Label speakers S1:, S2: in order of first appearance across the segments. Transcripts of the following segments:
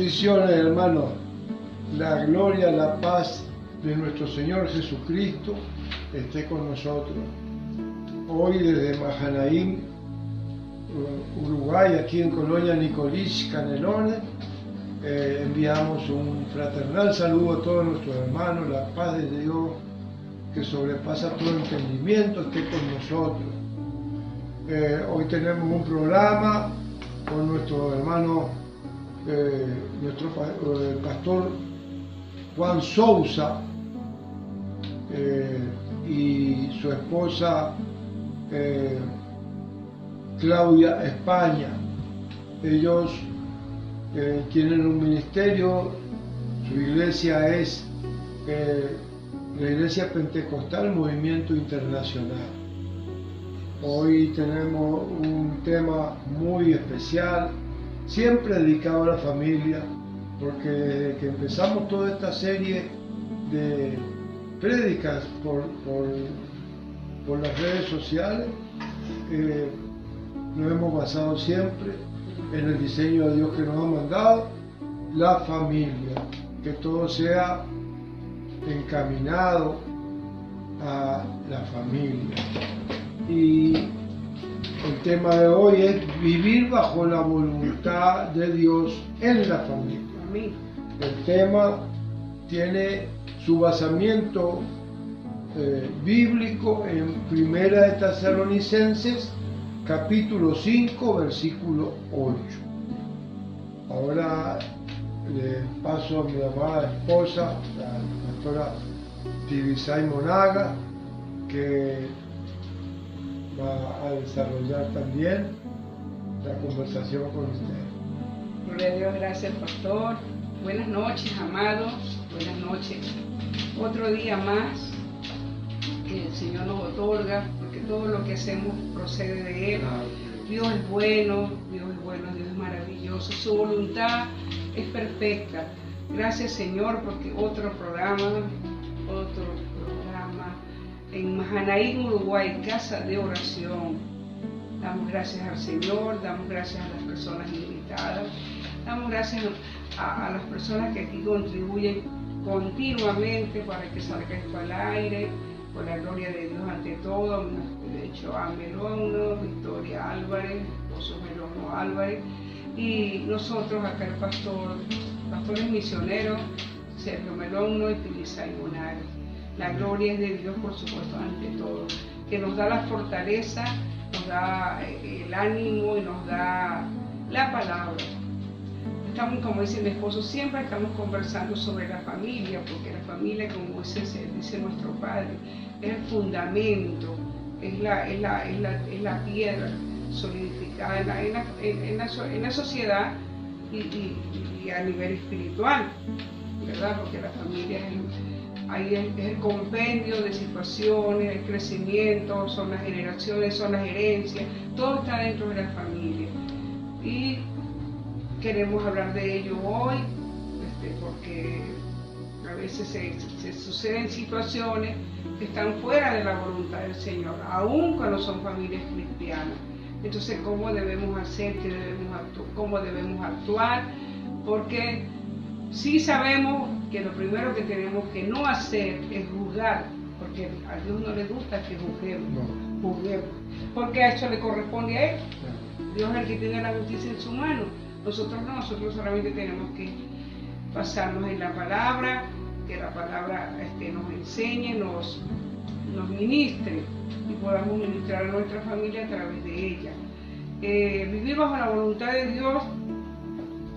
S1: Bendiciones, hermanos. La gloria, la paz de nuestro Señor Jesucristo esté con nosotros. Hoy desde Mahanaim, Uruguay, aquí en Colonia Nicolich, Canelones, enviamos un fraternal saludo a todos nuestros hermanos. La paz de Dios, que sobrepasa todo entendimiento, esté con nosotros. Hoy tenemos un programa con nuestro hermano, el pastor Juan Sousa y su esposa Claudia España. Ellos tienen un ministerio, su iglesia es la Iglesia Pentecostal Movimiento Internacional. Hoy tenemos un tema muy especial, siempre dedicado a la familia, porque desde que empezamos toda esta serie de prédicas por las redes sociales, nos hemos basado siempre en el diseño de Dios que nos ha mandado, la familia, que todo sea encaminado a la familia. Y el tema de hoy es vivir bajo la voluntad de Dios en la familia. El tema tiene su basamiento bíblico en Primera de Tesalonicenses, capítulo 5, versículo 8. Ahora le paso a mi amada esposa, la pastora Tibisay Monaga, que va a desarrollar también la conversación con usted.
S2: Gloria a Dios, gracias pastor. Buenas noches, amados. Buenas noches. Otro día más que el Señor nos otorga, porque todo lo que hacemos procede de Él. Dios es bueno, Dios es maravilloso. Su voluntad es perfecta. Gracias, Señor, porque otro programa en Mahanaim, Uruguay, Casa de Oración. Damos gracias al Señor, damos gracias a las personas invitadas, damos gracias a las personas que aquí contribuyen continuamente para que salga esto al aire, por la gloria de Dios ante todo. De hecho, a Melono, Victoria Álvarez, esposo Melono Álvarez, y nosotros acá el pastores misioneros, Sergio Melono y Tibisay Monaga. La gloria es de Dios, por supuesto, ante todo, que nos da la fortaleza, nos da el ánimo y nos da la palabra. Estamos, como dice mi esposo, siempre estamos conversando sobre la familia, porque la familia, como dice nuestro Padre, es el fundamento, es la piedra solidificada en la sociedad y a nivel espiritual, ¿verdad? Porque la familia es el compendio de situaciones, el crecimiento, son las generaciones, son las herencias, todo está dentro de la familia. Y queremos hablar de ello hoy, porque a veces se suceden situaciones que están fuera de la voluntad del Señor, aun cuando son familias cristianas. Entonces, ¿cómo debemos hacer? ¿Cómo debemos actuar? Porque sí sabemos que lo primero que tenemos que no hacer es juzgar, porque a Dios no le gusta que juzguemos, porque a eso le corresponde a Él. Dios es el que tiene la justicia en su mano, nosotros no, nosotros solamente tenemos que basarnos en la palabra, que la palabra nos enseñe, nos ministre y podamos ministrar a nuestra familia a través de ella. Vivir bajo la voluntad de Dios,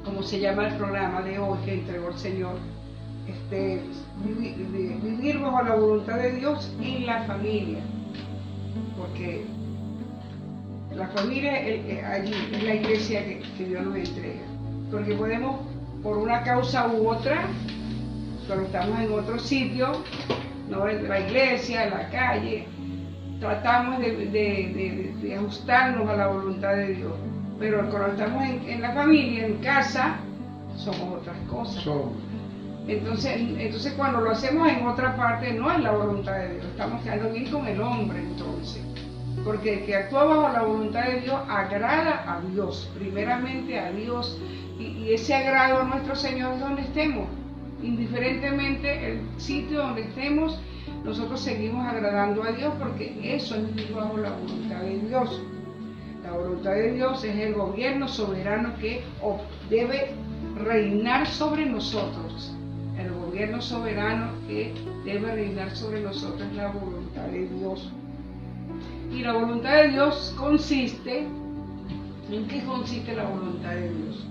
S2: como se llama el programa de hoy que entregó el Señor, vivir bajo la voluntad de Dios en la familia, porque la familia allí es la iglesia que Dios nos entrega, porque podemos, por una causa u otra, cuando estamos en otro sitio, no en la iglesia, en la calle, tratamos de ajustarnos a la voluntad de Dios, pero cuando estamos en la familia, en casa, somos otras cosas. Entonces cuando lo hacemos en otra parte, no es la voluntad de Dios, estamos quedando bien con el hombre entonces. Porque el que actúa bajo la voluntad de Dios agrada a Dios, primeramente a Dios, y ese agrado a nuestro Señor donde estemos. Indiferentemente el sitio donde estemos, nosotros seguimos agradando a Dios, porque eso es vivir bajo la voluntad de Dios. La voluntad de Dios es el gobierno soberano que debe reinar sobre nosotros. El gobierno soberano que debe reinar sobre nosotros es la voluntad de Dios. Y la voluntad de Dios consiste, ¿en qué consiste la voluntad de Dios?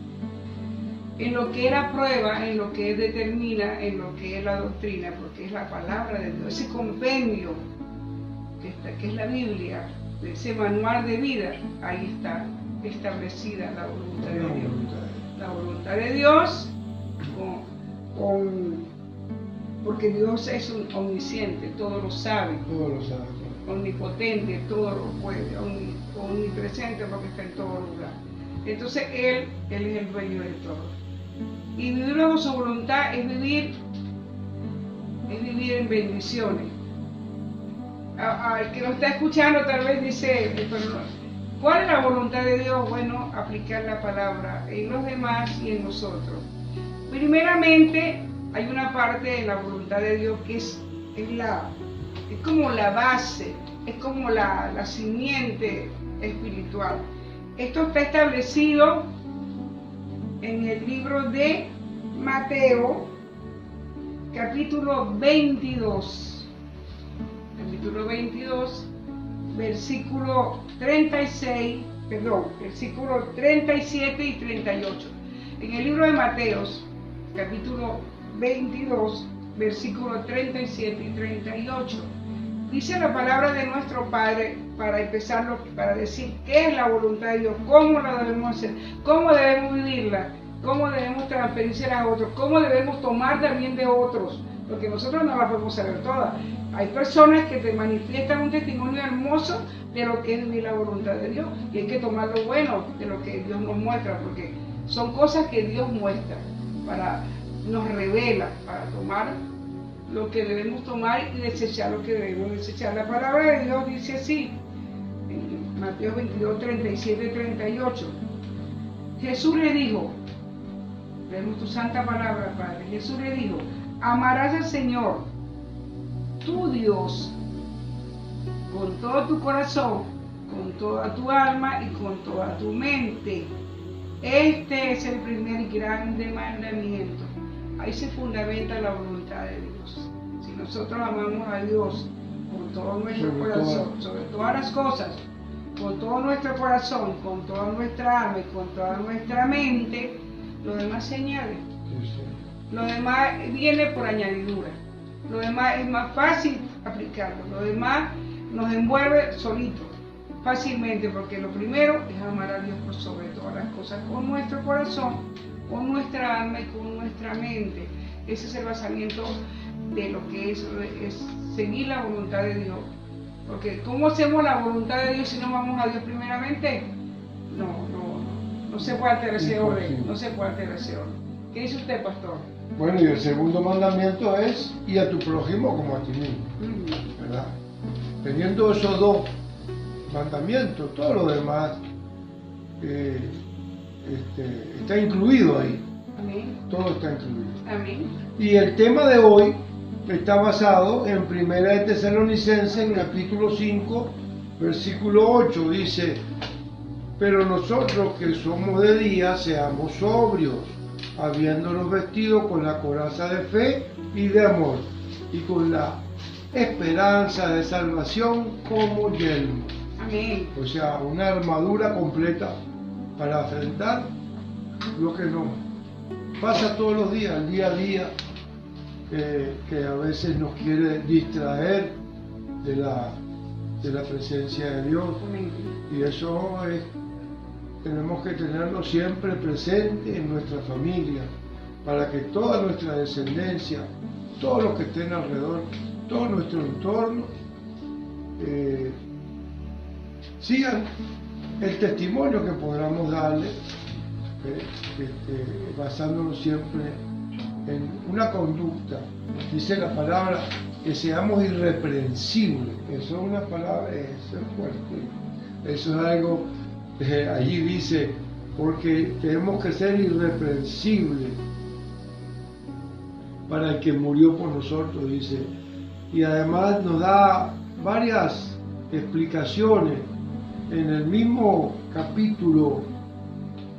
S2: En lo que Él aprueba, en lo que Él determina, en lo que es la doctrina, porque es la palabra de Dios, ese compendio que es la Biblia, ese manual de vida, ahí está establecida la voluntad de Dios. La voluntad de Dios, porque Dios es omnisciente, todo lo sabe.
S1: Todo lo sabe.
S2: Omnipotente, todo lo puede, omnipresente porque está en todo lugar. Entonces Él es el dueño de todo. Y vivir bajo su voluntad es vivir en bendiciones. Al que nos está escuchando tal vez dice, ¿cuál es la voluntad de Dios? Bueno, aplicar la palabra en los demás y en nosotros. Primeramente, hay una parte de la voluntad de Dios que es como la base, es como la simiente espiritual. Esto está establecido en el libro de Mateo, capítulo 22. Capítulo 22, versículo 36, versículo 37 y 38. En el libro de Mateos, capítulo 22, versículo 37 y 38. Dice la palabra de nuestro Padre, para empezarlo, para decir qué es la voluntad de Dios, cómo la debemos hacer, cómo debemos vivirla, cómo debemos transferirla a otros, cómo debemos tomar también de otros, porque nosotros no la podemos saber todas. Hay personas que te manifiestan un testimonio hermoso de lo que es vivir la voluntad de Dios, y hay que tomar lo bueno de lo que Dios nos muestra, porque son cosas que Dios muestra, nos revela, para tomar lo que debemos tomar y desechar lo que debemos desechar. La palabra de Dios dice así, en Mateo 22, 37 y 38. Jesús le dijo, leemos tu santa palabra, Padre. Jesús le dijo, amarás al Señor, tu Dios, con todo tu corazón, con toda tu alma y con toda tu mente. Este es el primer y grande mandamiento. Ahí se fundamenta la voluntad de Dios. Si nosotros amamos a Dios con todo nuestro corazón, sobre todas las cosas, con todo nuestro corazón, con toda nuestra alma y con toda nuestra mente, lo demás se añade. Lo demás viene por añadidura. Lo demás es más fácil aplicarlo. Lo demás nos envuelve solito, fácilmente, porque lo primero es amar a Dios por sobre todas las cosas, con nuestro corazón, con nuestra alma y con nuestra mente. Ese es el basamiento de lo que es seguir la voluntad de Dios. Porque ¿cómo hacemos la voluntad de Dios si no vamos a Dios primeramente? No se puede alterar ese orden, no se puede alterar ese orden. ¿Qué dice usted, pastor?
S1: Bueno, y el segundo mandamiento es y a tu prójimo como a ti mismo, ¿verdad? Teniendo esos dos mandamientos, todo lo demás está incluido ahí.
S2: Amén.
S1: Todo está incluido.
S2: Amén.
S1: Y el tema de hoy está basado en 1 de Tesalonicenses, en capítulo 5, versículo 8, dice, pero nosotros que somos de día, seamos sobrios, habiéndonos vestido con la coraza de fe y de amor, y con la esperanza de salvación como yelmo.
S2: Amén.
S1: O sea, una armadura completa para enfrentar lo que nos pasa todos los días, el día a día, que a veces nos quiere distraer de la presencia de Dios.
S2: Amén.
S1: Y eso tenemos que tenerlo siempre presente en nuestra familia, para que toda nuestra descendencia, todos los que estén alrededor, todo nuestro entorno, sigan el testimonio que podamos darle, basándonos siempre en una conducta. Dice la palabra que seamos irreprensibles. Eso es una palabra, eso es fuerte. Eso es algo, allí dice porque tenemos que ser irreprensibles para el que murió por nosotros, dice. Y además nos da varias explicaciones en el mismo capítulo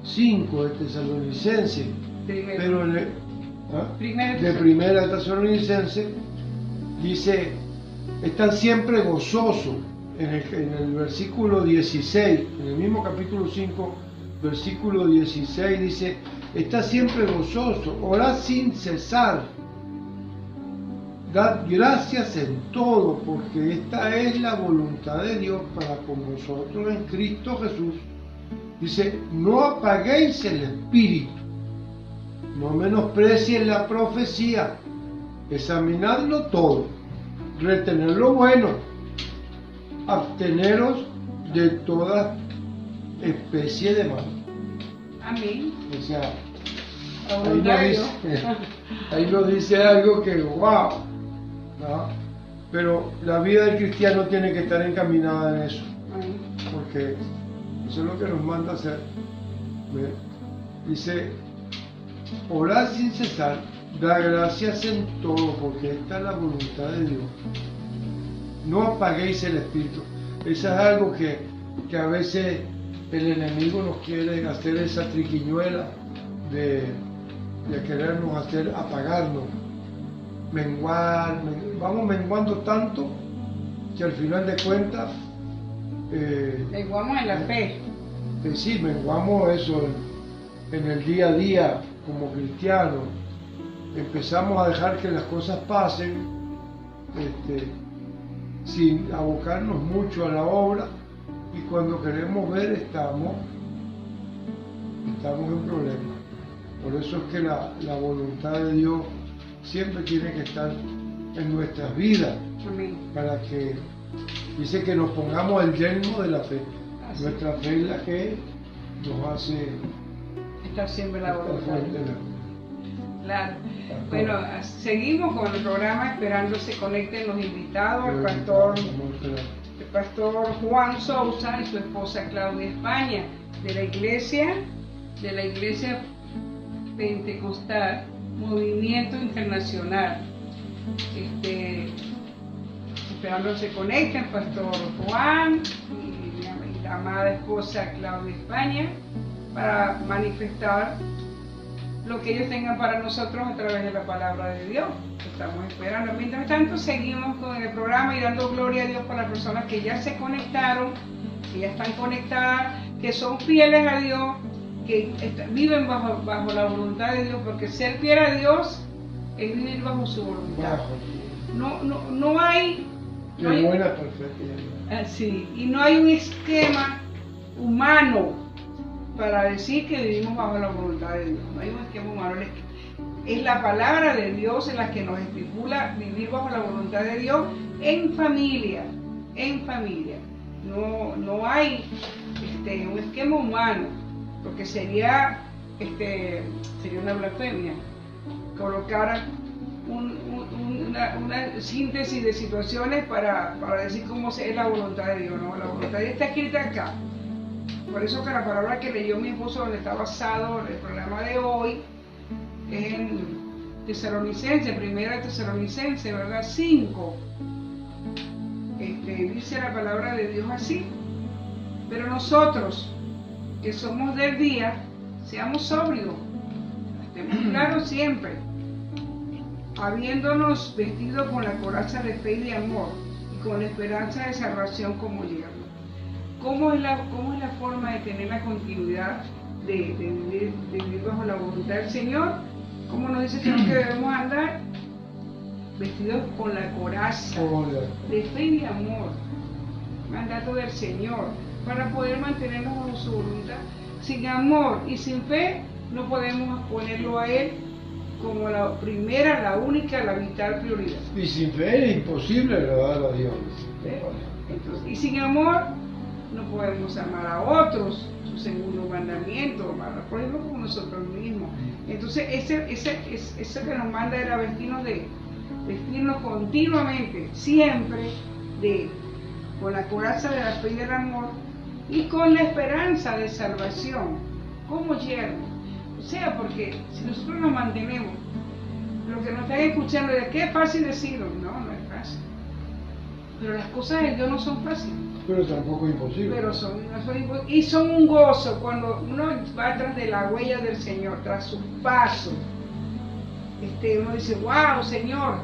S1: 5 de Tesalonicenses, pero en el, de Primera Tesalonicenses dice, están siempre gozosos. En el versículo 16, en el mismo capítulo 5, versículo 16 dice, está siempre gozoso, orad sin cesar, dad gracias en todo, porque esta es la voluntad de Dios para con vosotros en Cristo Jesús. Dice, no apaguéis el espíritu, no menosprecien la profecía, examinadlo todo, retened lo bueno, absteneros de toda especie de mal.
S2: Amén.
S1: O sea, ahí nos dice algo que wow, ¿no? Pero la vida del cristiano tiene que estar encaminada en eso, porque eso es lo que nos manda a hacer. Dice, orad sin cesar, da gracias en todo, porque esta es la voluntad de Dios. No apaguéis el espíritu. Eso es algo que a veces el enemigo nos quiere hacer, esa triquiñuela de querernos hacer apagarnos, menguar, vamos menguando tanto que al final de cuentas
S2: menguamos en la fe.
S1: Sí, menguamos eso en el día a día como cristianos. Empezamos a dejar que las cosas pasen sin abocarnos mucho a la obra, y cuando queremos ver estamos en problemas. Por eso es que la voluntad de Dios siempre tiene que estar en nuestras vidas.
S2: Amén.
S1: Para que, dice que nos pongamos el yelmo de la fe. Así. Nuestra fe es la que nos hace
S2: estar siempre en la voluntad. Claro.
S1: Pastor.
S2: Bueno, seguimos con el programa, esperando se conecten los invitados, el pastor Juan Sousa y su esposa Claudia España, de la iglesia Pentecostal Movimiento Internacional. Esperando se conecten el pastor Juan y la amada esposa Claudia España para manifestar lo que ellos tengan para nosotros a través de la palabra de Dios. Estamos esperando. Mientras tanto, seguimos con el programa y dando gloria a Dios por las personas que ya se conectaron, que ya están conectadas, que son fieles a Dios, que viven bajo la voluntad de Dios, porque ser fiel a Dios es vivir bajo su voluntad. No hay...
S1: buena, perfecta.
S2: Sí, y no hay un esquema humano para decir que vivimos bajo la voluntad de Dios. No hay un esquema humano. Es la palabra de Dios en la que nos estipula vivir bajo la voluntad de Dios en familia. No hay un esquema humano, porque sería una blasfemia colocar una síntesis de situaciones para decir cómo es la voluntad de Dios. No, la voluntad de Dios está escrita acá. Por eso que la palabra que leyó mi esposo, donde está basado el programa de hoy, es en Tesalonicenses, Primera Tesalonicenses, ¿verdad? 5. Dice la palabra de Dios así. Pero nosotros, que somos del día, seamos sobrios, estemos claros siempre, habiéndonos vestido con la coraza de fe y de amor, y con la esperanza de salvación como yerno. ¿Cómo es la forma de tener la continuidad de vivir bajo la voluntad del Señor? ¿Cómo nos dice el Señor que debemos andar? Vestidos con la coraza de fe y de amor, mandato del Señor, para poder mantenernos bajo su voluntad. Sin amor y sin fe no podemos ponerlo a Él como la primera, la única, la vital prioridad.
S1: Y sin fe es imposible agradar a Dios.
S2: Entonces, y sin amor no podemos amar a otros, su segundo mandamiento, amar al prójimo como nosotros mismos. Entonces, ese que nos manda era vestirnos continuamente, siempre, con la coraza de la fe y del amor, y con la esperanza de salvación, ¿Cómo yerno? O sea, porque si nosotros nos mantenemos, lo que nos están escuchando, ¿de qué es fácil decirlo? No, no es fácil. Pero las cosas de Dios no son fáciles.
S1: Pero tampoco imposible.
S2: Pero y son un gozo cuando uno va tras de la huella del Señor, tras sus pasos. Uno dice, wow, Señor,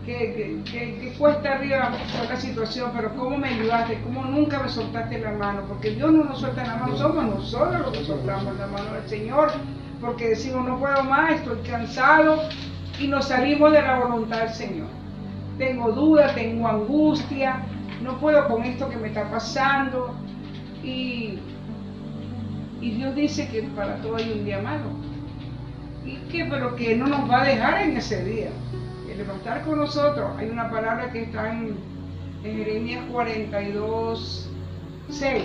S2: que cuesta arriba esta situación, pero cómo me ayudaste, cómo nunca me soltaste la mano, porque Dios no nos suelta la mano, somos nosotros los que soltamos la mano del Señor, porque decimos, no puedo más, estoy cansado, y nos salimos de la voluntad del Señor. Tengo duda, tengo angustia, no puedo con esto que me está pasando, y Dios dice que para todo hay un día malo, pero que no nos va a dejar en ese día. Él va a estar con nosotros. Hay una palabra que está en Jeremías 42:6,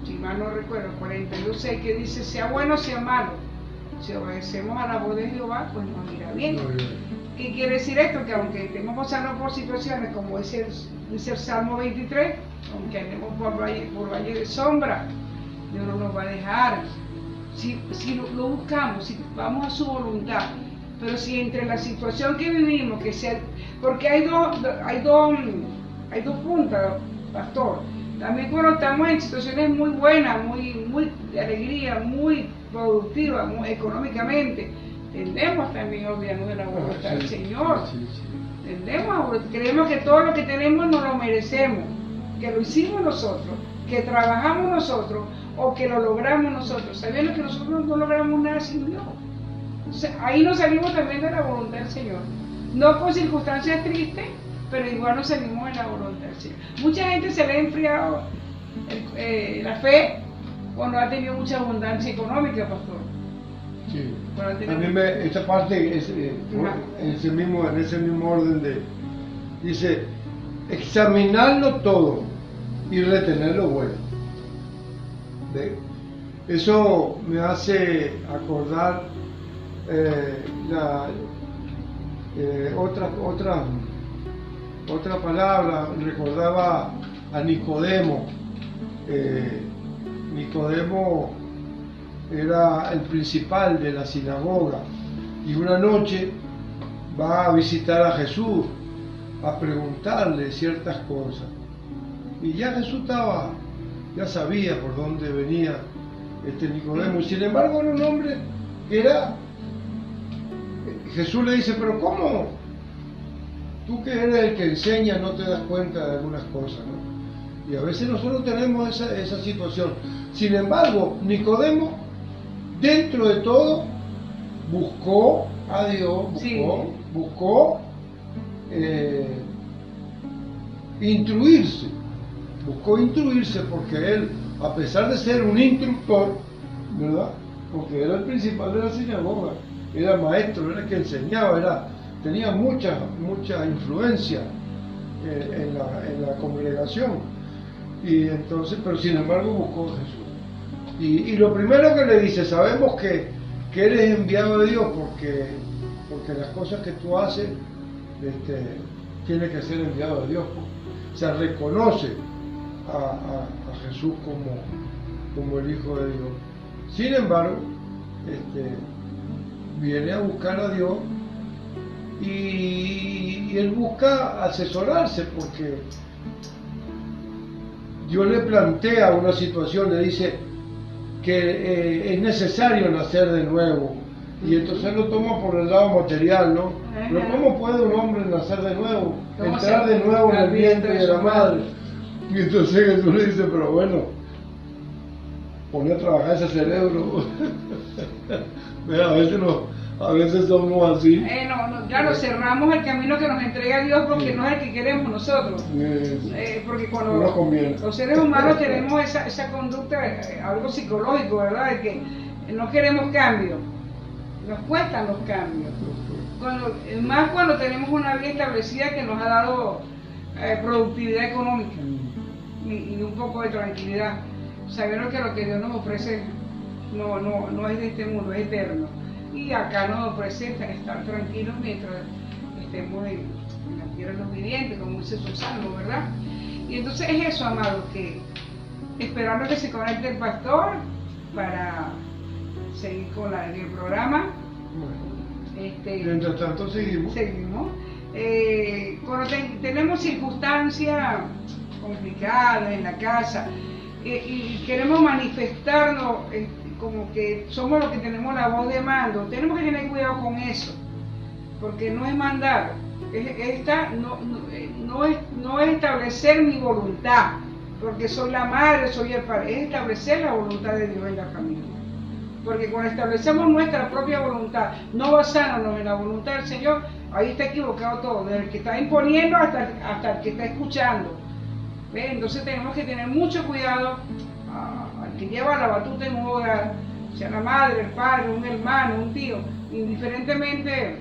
S2: si mal no recuerdo, 42:6, que dice, sea bueno, sea malo, si obedecemos a la voz de Jehová, pues nos irá bien. ¿Qué quiere decir esto? Que aunque estemos pasando por situaciones, como dice el Salmo 23, aunque andemos por valle de sombra, Dios no nos va a dejar. Si lo buscamos, si vamos a su voluntad, pero si entre la situación que vivimos, porque hay dos puntas, pastor. También cuando estamos en situaciones muy buenas, muy de alegría, muy productivas, muy económicamente, tendemos también a olvidarnos de la voluntad del Señor. Creemos que todo lo que tenemos no lo merecemos, que lo hicimos nosotros, que trabajamos nosotros, o que lo logramos nosotros, sabiendo que nosotros no logramos nada sin Dios. Entonces, ahí nos salimos también de la voluntad del Señor. No con circunstancias tristes, pero igual nos salimos de la voluntad del Señor. Mucha gente se le ha enfriado la fe cuando ha tenido mucha abundancia económica, pastor.
S1: Sí. A mí esta parte es en ese mismo orden dice, examinarlo todo y retener lo bueno. Eso me hace acordar otra palabra. Recordaba a Nicodemo. Nicodemo era el principal de la sinagoga y una noche va a visitar a Jesús a preguntarle ciertas cosas, y ya Jesús ya sabía por dónde venía Nicodemo. Sin embargo, era un hombre que Jesús le dice, pero ¿cómo? Tú que eres el que enseña no te das cuenta de algunas cosas, ¿no? Y a veces nosotros tenemos esa situación. Sin embargo, Nicodemo, dentro de todo, buscó a Dios, buscó instruirse. Buscó instruirse porque él, a pesar de ser un instructor, ¿verdad? Porque era el principal de la sinagoga, era maestro, era el que enseñaba, tenía mucha influencia en la congregación. Y entonces, pero sin embargo buscó a Jesús. Y lo primero que le dice, sabemos que eres enviado de Dios porque las cosas que tú haces tiene que ser enviado de Dios. O sea, reconoce a Jesús como el Hijo de Dios. Sin embargo, viene a buscar a Dios y él busca asesorarse porque Dios le plantea una situación, le dice que es necesario nacer de nuevo, y entonces lo toma por el lado material, ¿no? Pero ¿cómo puede un hombre nacer de nuevo? Entrar de nuevo en el vientre de la madre. Y entonces Jesús le dice, pero bueno, pone a trabajar ese cerebro. A veces somos así.
S2: Claro, cerramos el camino que nos entrega Dios porque no es el que queremos nosotros. Porque cuando los seres humanos tenemos esa conducta, algo psicológico, ¿verdad? De que no queremos cambios, nos cuestan los cambios. Más cuando tenemos una vida establecida que nos ha dado productividad económica y un poco de tranquilidad, sabiendo que lo que Dios nos ofrece no es de este mundo, es eterno. Y acá nos ofrece estar tranquilos mientras estemos en la tierra de los vivientes, como dice su salmo, ¿verdad? Y entonces es eso, amados, que esperando que se conecte el pastor para seguir con el programa.
S1: Bueno, mientras tanto seguimos.
S2: Cuando tenemos circunstancias complicadas en la casa y queremos manifestarnos como que somos los que tenemos la voz de mando, tenemos que tener cuidado con eso, porque no es mandar, no es establecer mi voluntad, porque soy la madre, soy el padre, es establecer la voluntad de Dios en la familia. Porque cuando establecemos nuestra propia voluntad, no basándonos en la voluntad del Señor, ahí está equivocado todo, desde el que está imponiendo hasta el que está escuchando. ¿Ve? Entonces tenemos que tener mucho cuidado al que lleva la batuta en un hogar, sea la madre, el padre, un hermano, un tío, indiferentemente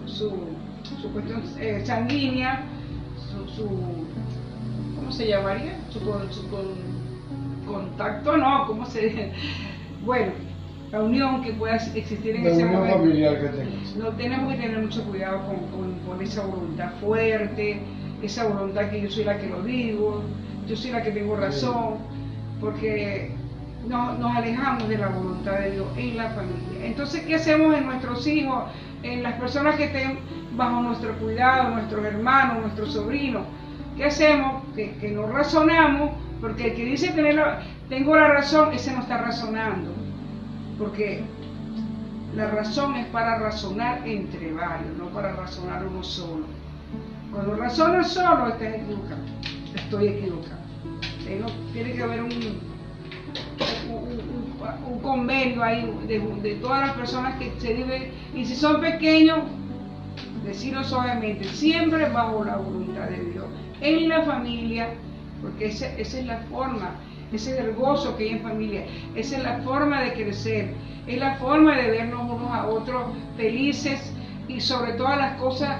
S2: su cuestión sanguínea, ¿cómo se llamaría? Su contacto, no, ¿cómo se...? Bueno, la unión que pueda existir en ese momento.
S1: Familiar que tengas.
S2: No, tenemos que tener mucho cuidado con esa voluntad fuerte, esa voluntad que yo soy la que lo digo, yo soy la que tengo razón, porque nos alejamos de la voluntad de Dios en la familia. Entonces, ¿qué hacemos en nuestros hijos, en las personas que estén bajo nuestro cuidado, nuestros hermanos, nuestros sobrinos? ¿Qué hacemos? Que nos razonamos, porque el que dice tengo la razón, ese no está razonando, porque la razón es para razonar entre varios, no para razonar uno solo. Cuando razonas solo, estás equivocado, estoy equivocado. Tiene que haber un convenio ahí de todas las personas que se viven, y si son pequeños, decirlo suavemente, siempre bajo la voluntad de Dios, en la familia, porque esa es la forma, ese es el gozo que hay en familia, esa es la forma de crecer, es la forma de vernos unos a otros felices, y sobre todas las cosas,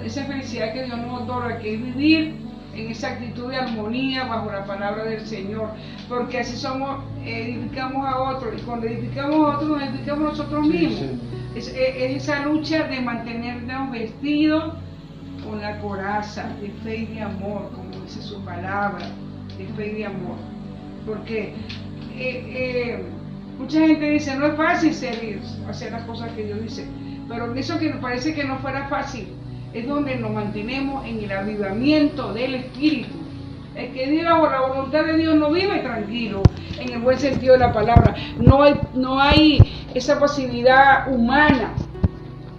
S2: esa felicidad que Dios nos otorga, que es vivir en esa actitud de armonía bajo la palabra del Señor, porque así edificamos a otros, y cuando edificamos a otros nos edificamos nosotros mismos. Sí. Es esa lucha de mantenernos vestidos con la coraza de fe y de amor, como dice su palabra, de fe y de amor, porque mucha gente dice, no es fácil hacer las cosas que Dios dice, pero eso que nos parece que no fuera fácil, es donde nos mantenemos en el avivamiento del Espíritu. El que vive bajo la voluntad de Dios no vive tranquilo, en el buen sentido de la palabra. No hay esa pasividad humana.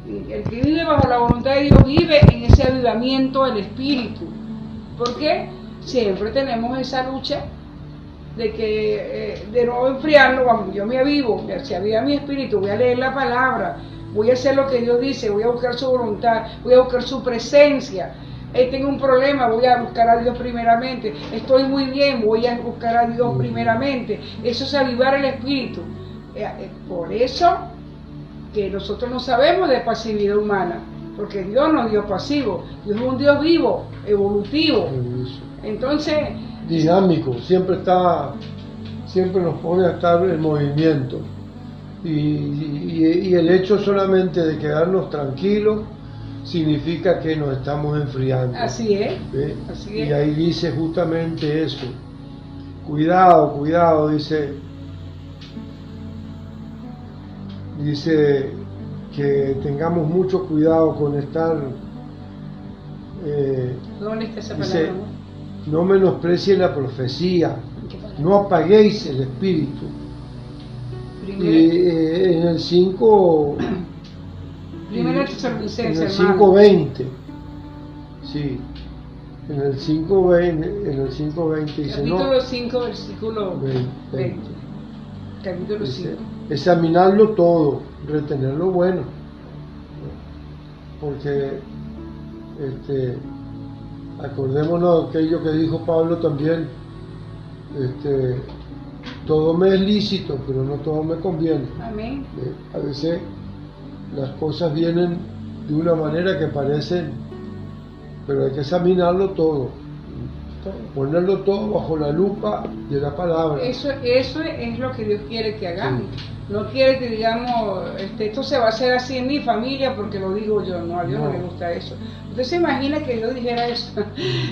S2: El que vive bajo la voluntad de Dios vive en ese avivamiento del Espíritu. ¿Por qué? Siempre tenemos esa lucha de no enfriarlo. Vamos, yo me avivo, se aviva mi espíritu, voy a leer la palabra, voy a hacer lo que Dios dice, voy a buscar su voluntad, voy a buscar su presencia. Tengo un problema, voy a buscar a Dios primeramente. Estoy muy bien, voy a buscar a Dios primeramente. Eso es avivar el espíritu. Por eso que nosotros no sabemos de pasividad humana, porque Dios no es Dios pasivo, Dios es un Dios vivo, evolutivo. Entonces,
S1: dinámico, siempre nos pone a estar en movimiento. Y el hecho solamente de quedarnos tranquilos significa que nos estamos enfriando.
S2: Así es. Así es.
S1: Y ahí dice justamente eso. Cuidado, dice que tengamos mucho cuidado con estar.
S2: ¿Dónde está esa
S1: dice,
S2: palabra?
S1: no menosprecien la profecía, no apaguéis el espíritu. Y en el 5.
S2: Primero
S1: en el 5:20, sí, en el 5:20 dice,
S2: capítulo 5, versículo 20. Capítulo 5.
S1: Examinarlo todo, retener lo bueno, porque acordémonos de aquello que dijo Pablo también, todo me es lícito, pero no todo me conviene.
S2: Amén.
S1: A veces las cosas vienen de una manera que parecen, pero hay que examinarlo todo, ponerlo todo bajo la lupa de la palabra.
S2: Eso es lo que Dios quiere que hagamos. Sí. No quiere que digamos, esto se va a hacer así en mi familia porque lo digo yo. No, a Dios no le gusta eso. Usted se imagina que Dios dijera eso.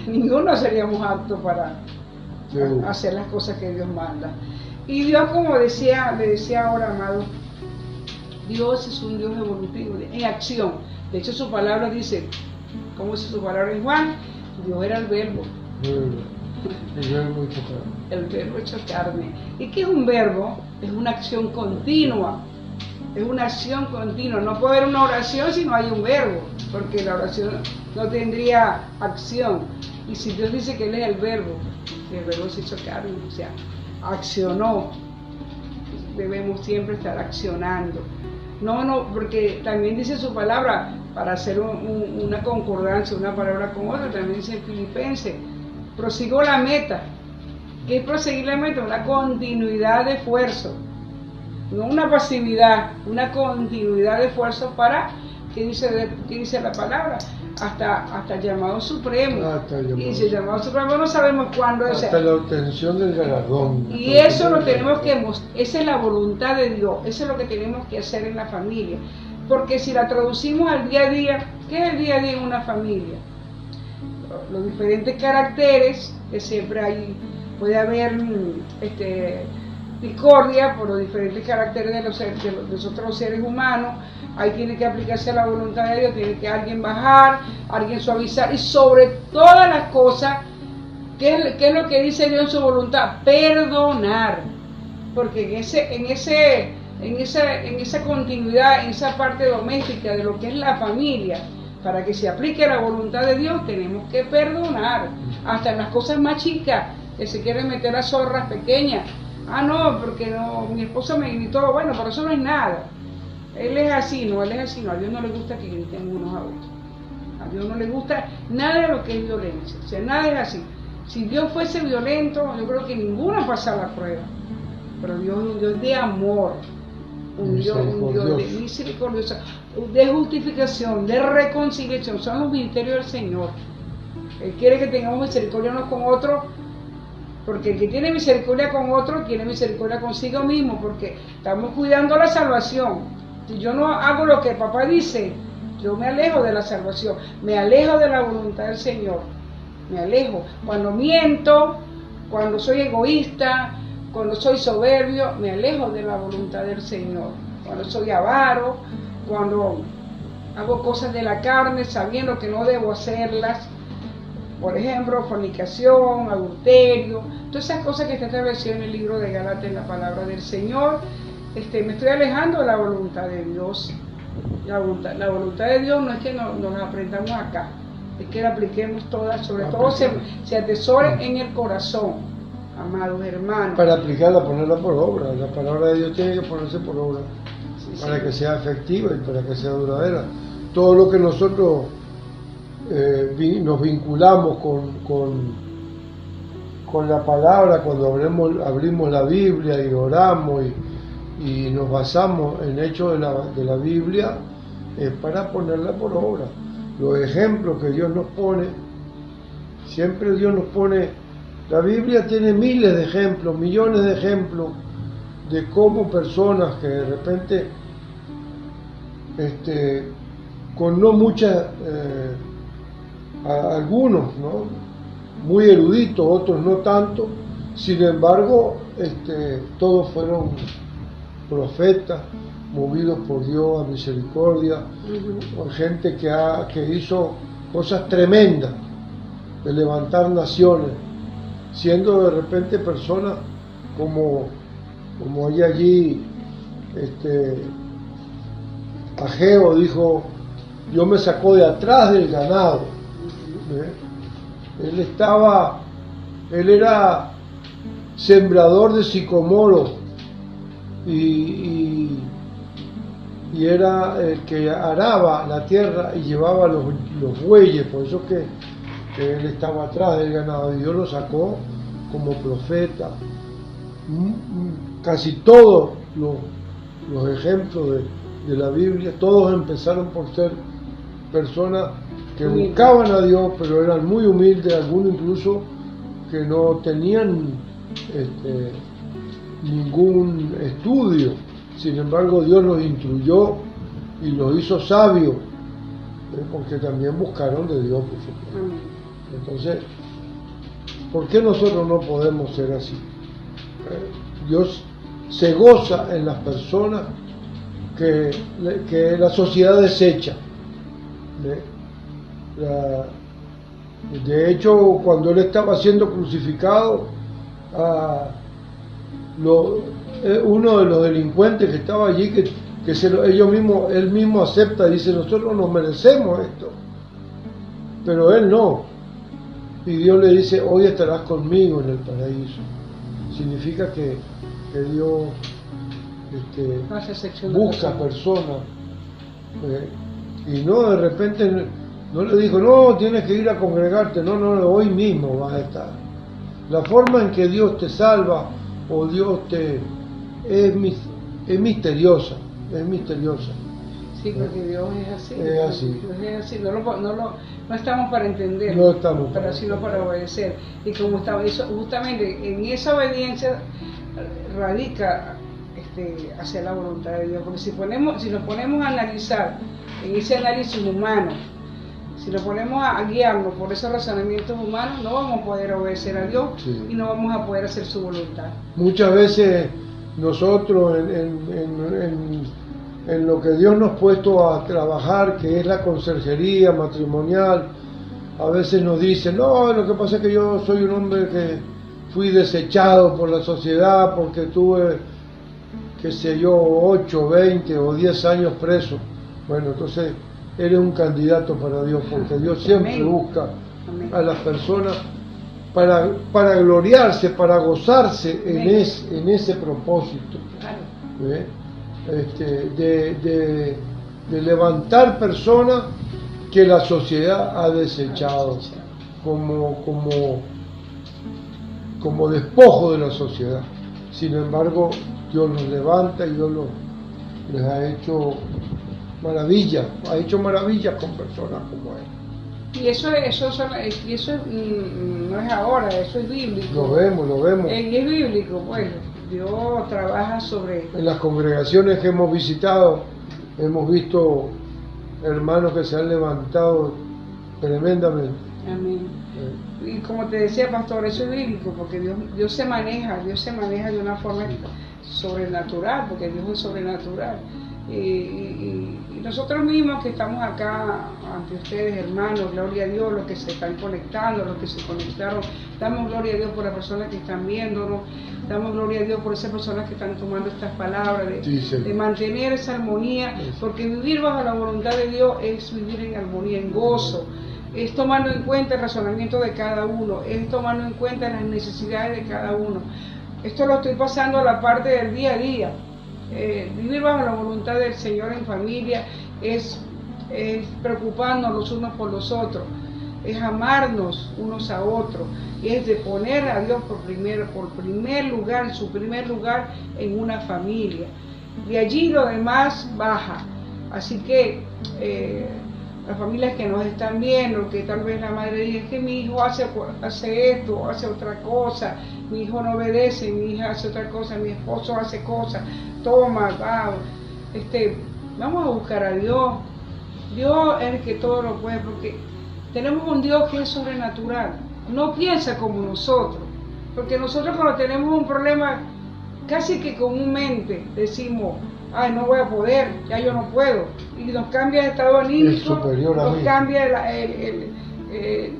S2: Ninguno seríamos aptos para hacer las cosas que Dios manda. Y Dios, como le decía ahora, amado, Dios es un Dios evolutivo, en acción. De hecho, su palabra dice, ¿cómo dice su palabra en Juan? Dios era el verbo. El verbo hecho carne. ¿Y qué es un verbo? Es una acción continua. Es una acción continua. No puede haber una oración si no hay un verbo, porque la oración no tendría acción. Y si Dios dice que Él es el verbo se hizo carne, o sea, accionó. Debemos siempre estar accionando. No, porque también dice su palabra, para hacer una concordancia, una palabra con otra, también dice en Filipenses, prosigo la meta. ¿Qué es proseguir la meta? Una continuidad de esfuerzo, no una pasividad, una continuidad de esfuerzo para, ¿qué dice la palabra? Hasta el llamado supremo. Y si el llamado supremo no sabemos cuándo es.
S1: Hasta la obtención del galardón.
S2: Y eso lo tenemos que mostrar, esa es la voluntad de Dios, eso es lo que tenemos que hacer en la familia. Porque si la traducimos al día a día, ¿qué es el día a día en una familia? Los diferentes caracteres que siempre hay, puede haber discordia por los diferentes caracteres de los otros seres humanos. Ahí tiene que aplicarse la voluntad de Dios, tiene que alguien bajar, alguien suavizar, y sobre todas las cosas, ¿qué es lo que dice Dios en su voluntad? Perdonar. Porque en esa continuidad, en esa parte doméstica de lo que es la familia, para que se aplique la voluntad de Dios, tenemos que perdonar, hasta en las cosas más chicas, que se quieren meter a zorras pequeñas. Ah, no, porque no, mi esposo me gritó. Bueno, pero eso no es nada. Él es así, no. A Dios no le gusta que griten unos a otros. A Dios no le gusta nada de lo que es violencia. O sea, nada es así. Si Dios fuese violento, yo creo que ninguno pasa la prueba. Pero Dios es un Dios de amor, un Dios de misericordia, de justificación, de reconciliación. Son los ministerios del Señor. Él quiere que tengamos misericordia unos con otros, porque el que tiene misericordia con otro, tiene misericordia consigo mismo, porque estamos cuidando la salvación. Si yo no hago lo que papá dice, yo me alejo de la salvación, me alejo de la voluntad del Señor, me alejo. Cuando miento, cuando soy egoísta, cuando soy soberbio, me alejo de la voluntad del Señor. Cuando soy avaro, cuando hago cosas de la carne sabiendo que no debo hacerlas, por ejemplo, fornicación, adulterio, todas esas cosas que está establecido en el libro de Gálatas, en la palabra del Señor, me estoy alejando de la voluntad de Dios. La voluntad de Dios no es que nos aprendamos acá, es que la apliquemos todas, sobre todo se atesore en el corazón, amados hermanos.
S1: Para aplicarla, ponerla por obra. La palabra de Dios tiene que ponerse por obra, para que sea efectiva y para que sea duradera. Todo lo que nosotros nos vinculamos con la palabra, cuando abrimos la Biblia y oramos y nos basamos en hechos de la Biblia, es para ponerla por obra. Los ejemplos que Dios nos pone, siempre Dios nos pone, la Biblia tiene miles de ejemplos, millones de ejemplos de cómo personas que de repente con no muchas algunos, ¿no?, muy eruditos, otros no tanto, sin embargo, todos fueron profetas, movidos por Dios a misericordia, por gente que hizo cosas tremendas, de levantar naciones, siendo de repente personas como hay allí, Ageo dijo, Dios me sacó de atrás del ganado. Él era sembrador de sicomoro y era el que araba la tierra y llevaba los bueyes, por eso que él estaba atrás del ganado y Dios lo sacó como profeta. Casi todos los ejemplos de la Biblia, todos empezaron por ser personas que buscaban a Dios, pero eran muy humildes, algunos incluso que no tenían ningún estudio. Sin embargo, Dios los instruyó y los hizo sabios, porque también buscaron de Dios, por supuesto. Entonces, ¿por qué nosotros no podemos ser así? Dios se goza en las personas que la sociedad desecha. De hecho, cuando él estaba siendo crucificado, uno de los delincuentes que estaba allí, él mismo acepta, dice, nosotros nos merecemos esto, pero él no. Y Dios le dice, hoy estarás conmigo en el paraíso. Significa que Dios busca personas, y no de repente no le dijo, no, tienes que ir a congregarte, no, hoy mismo vas a estar. La forma en que Dios te salva o Dios es misteriosa, es misteriosa.
S2: Sí, porque Dios es así.
S1: Es así.
S2: Dios es así. No estamos para entender,
S1: no estamos
S2: sino para obedecer. Y como estaba eso, justamente en esa obediencia radica hacia la voluntad de Dios. Porque si nos ponemos a analizar en ese análisis humano, si nos ponemos a guiarnos por esos razonamientos humanos, no vamos a poder obedecer a Dios, sí, y no vamos a poder hacer su voluntad.
S1: Muchas veces nosotros en lo que Dios nos ha puesto a trabajar, que es la conserjería matrimonial, a veces nos dicen, no, lo que pasa es que yo soy un hombre que fui desechado por la sociedad porque tuve, qué sé yo, 8, 20 o 10 años preso. Bueno, entonces eres un candidato para Dios, porque Dios siempre Amén. Busca Amén. A las personas para gloriarse, para gozarse en ese propósito. Claro. De levantar personas que la sociedad ha desechado como despojo de la sociedad. Sin embargo, Dios los levanta y Dios les ha hecho maravillas, con personas como él.
S2: Y eso no es ahora, eso es bíblico.
S1: Lo vemos.
S2: Y es bíblico, pues. Dios trabaja sobre...
S1: En las congregaciones que hemos visitado, hemos visto hermanos que se han levantado tremendamente.
S2: Amén. Y como te decía, pastor, eso es bíblico, porque Dios se maneja de una forma sobrenatural, porque Dios es sobrenatural. Y nosotros mismos que estamos acá ante ustedes, hermanos, gloria a Dios, los que se están conectando, los que se conectaron, damos gloria a Dios por las personas que están viéndonos, damos gloria a Dios por esas personas que están tomando estas palabras, de mantener esa armonía, porque vivir bajo la voluntad de Dios es vivir en armonía, en gozo, es tomando en cuenta el razonamiento de cada uno, es tomando en cuenta las necesidades de cada uno. Esto lo estoy pasando a la parte del día a día. Vivir bajo la voluntad del Señor en familia es preocuparnos los unos por los otros, es amarnos unos a otros, es de poner a Dios por primer lugar, su primer lugar en una familia. De allí lo demás baja. Así que las familias que nos están viendo, que tal vez la madre diga que mi hijo hace esto, hace otra cosa, mi hijo no obedece, mi hija hace otra cosa, mi esposo hace cosas, toma, vamos a buscar a Dios. Dios es el que todo lo puede, porque tenemos un Dios que es sobrenatural, no piensa como nosotros, porque nosotros cuando tenemos un problema, casi que comúnmente decimos, ay, no voy a poder, ya yo no puedo, y nos cambia el estado anímico, nos cambia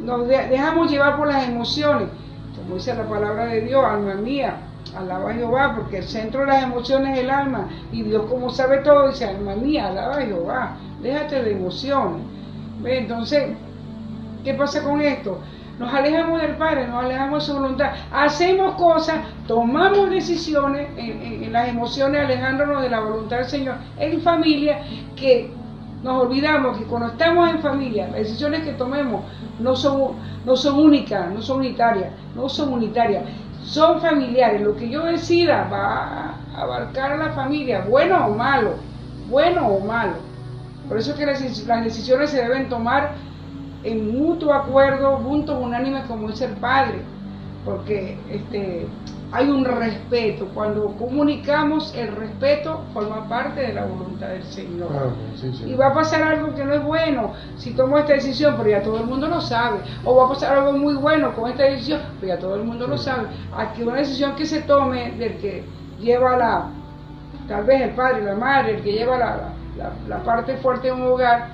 S2: nos dejamos llevar por las emociones, como dice la palabra de Dios, alma mía, alaba a Jehová, porque el centro de las emociones es el alma, y Dios, como sabe todo, dice, alma mía, alaba a Jehová, déjate de emociones. Entonces, ¿qué pasa con esto? Nos alejamos del Padre, nos alejamos de su voluntad, hacemos cosas, tomamos decisiones en las emociones, alejándonos de la voluntad del Señor en familia, que nos olvidamos que cuando estamos en familia, las decisiones que tomemos no son únicas, no son unitarias, son familiares. Lo que yo decida va a abarcar a la familia, bueno o malo. Por eso es que las decisiones se deben tomar en mutuo acuerdo, juntos, unánimes, como dice el Padre, porque hay un respeto. Cuando comunicamos, el respeto forma parte de la voluntad del Señor. Y va a pasar algo que no es bueno si tomo esta decisión, pero ya todo el mundo lo sabe. O va a pasar algo muy bueno con esta decisión, pero ya todo el mundo lo sabe. Aquí una decisión que se tome del que lleva tal vez el padre, la madre, el que lleva la parte fuerte de un hogar,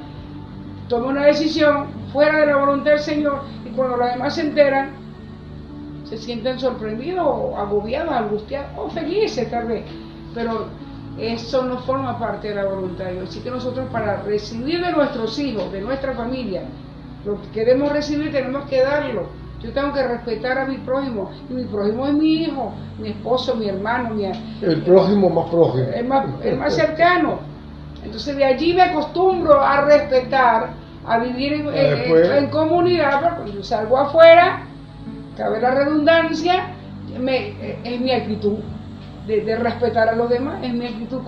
S2: toma una decisión fuera de la voluntad del Señor, y cuando los demás se enteran, se sienten sorprendidos, o agobiados, angustiados, o felices tal vez, pero eso no forma parte de la voluntad de Dios. Así que nosotros, para recibir de nuestros hijos, de nuestra familia, lo que queremos recibir, tenemos que darlo. Yo tengo que respetar a mi prójimo, y mi prójimo es mi hijo, mi esposo, mi hermano,
S1: el prójimo más prójimo,
S2: el más cercano. Entonces de allí me acostumbro a respetar, a vivir en comunidad, pero cuando yo salgo afuera, cabe la redundancia, es mi actitud de respetar a los demás, es mi actitud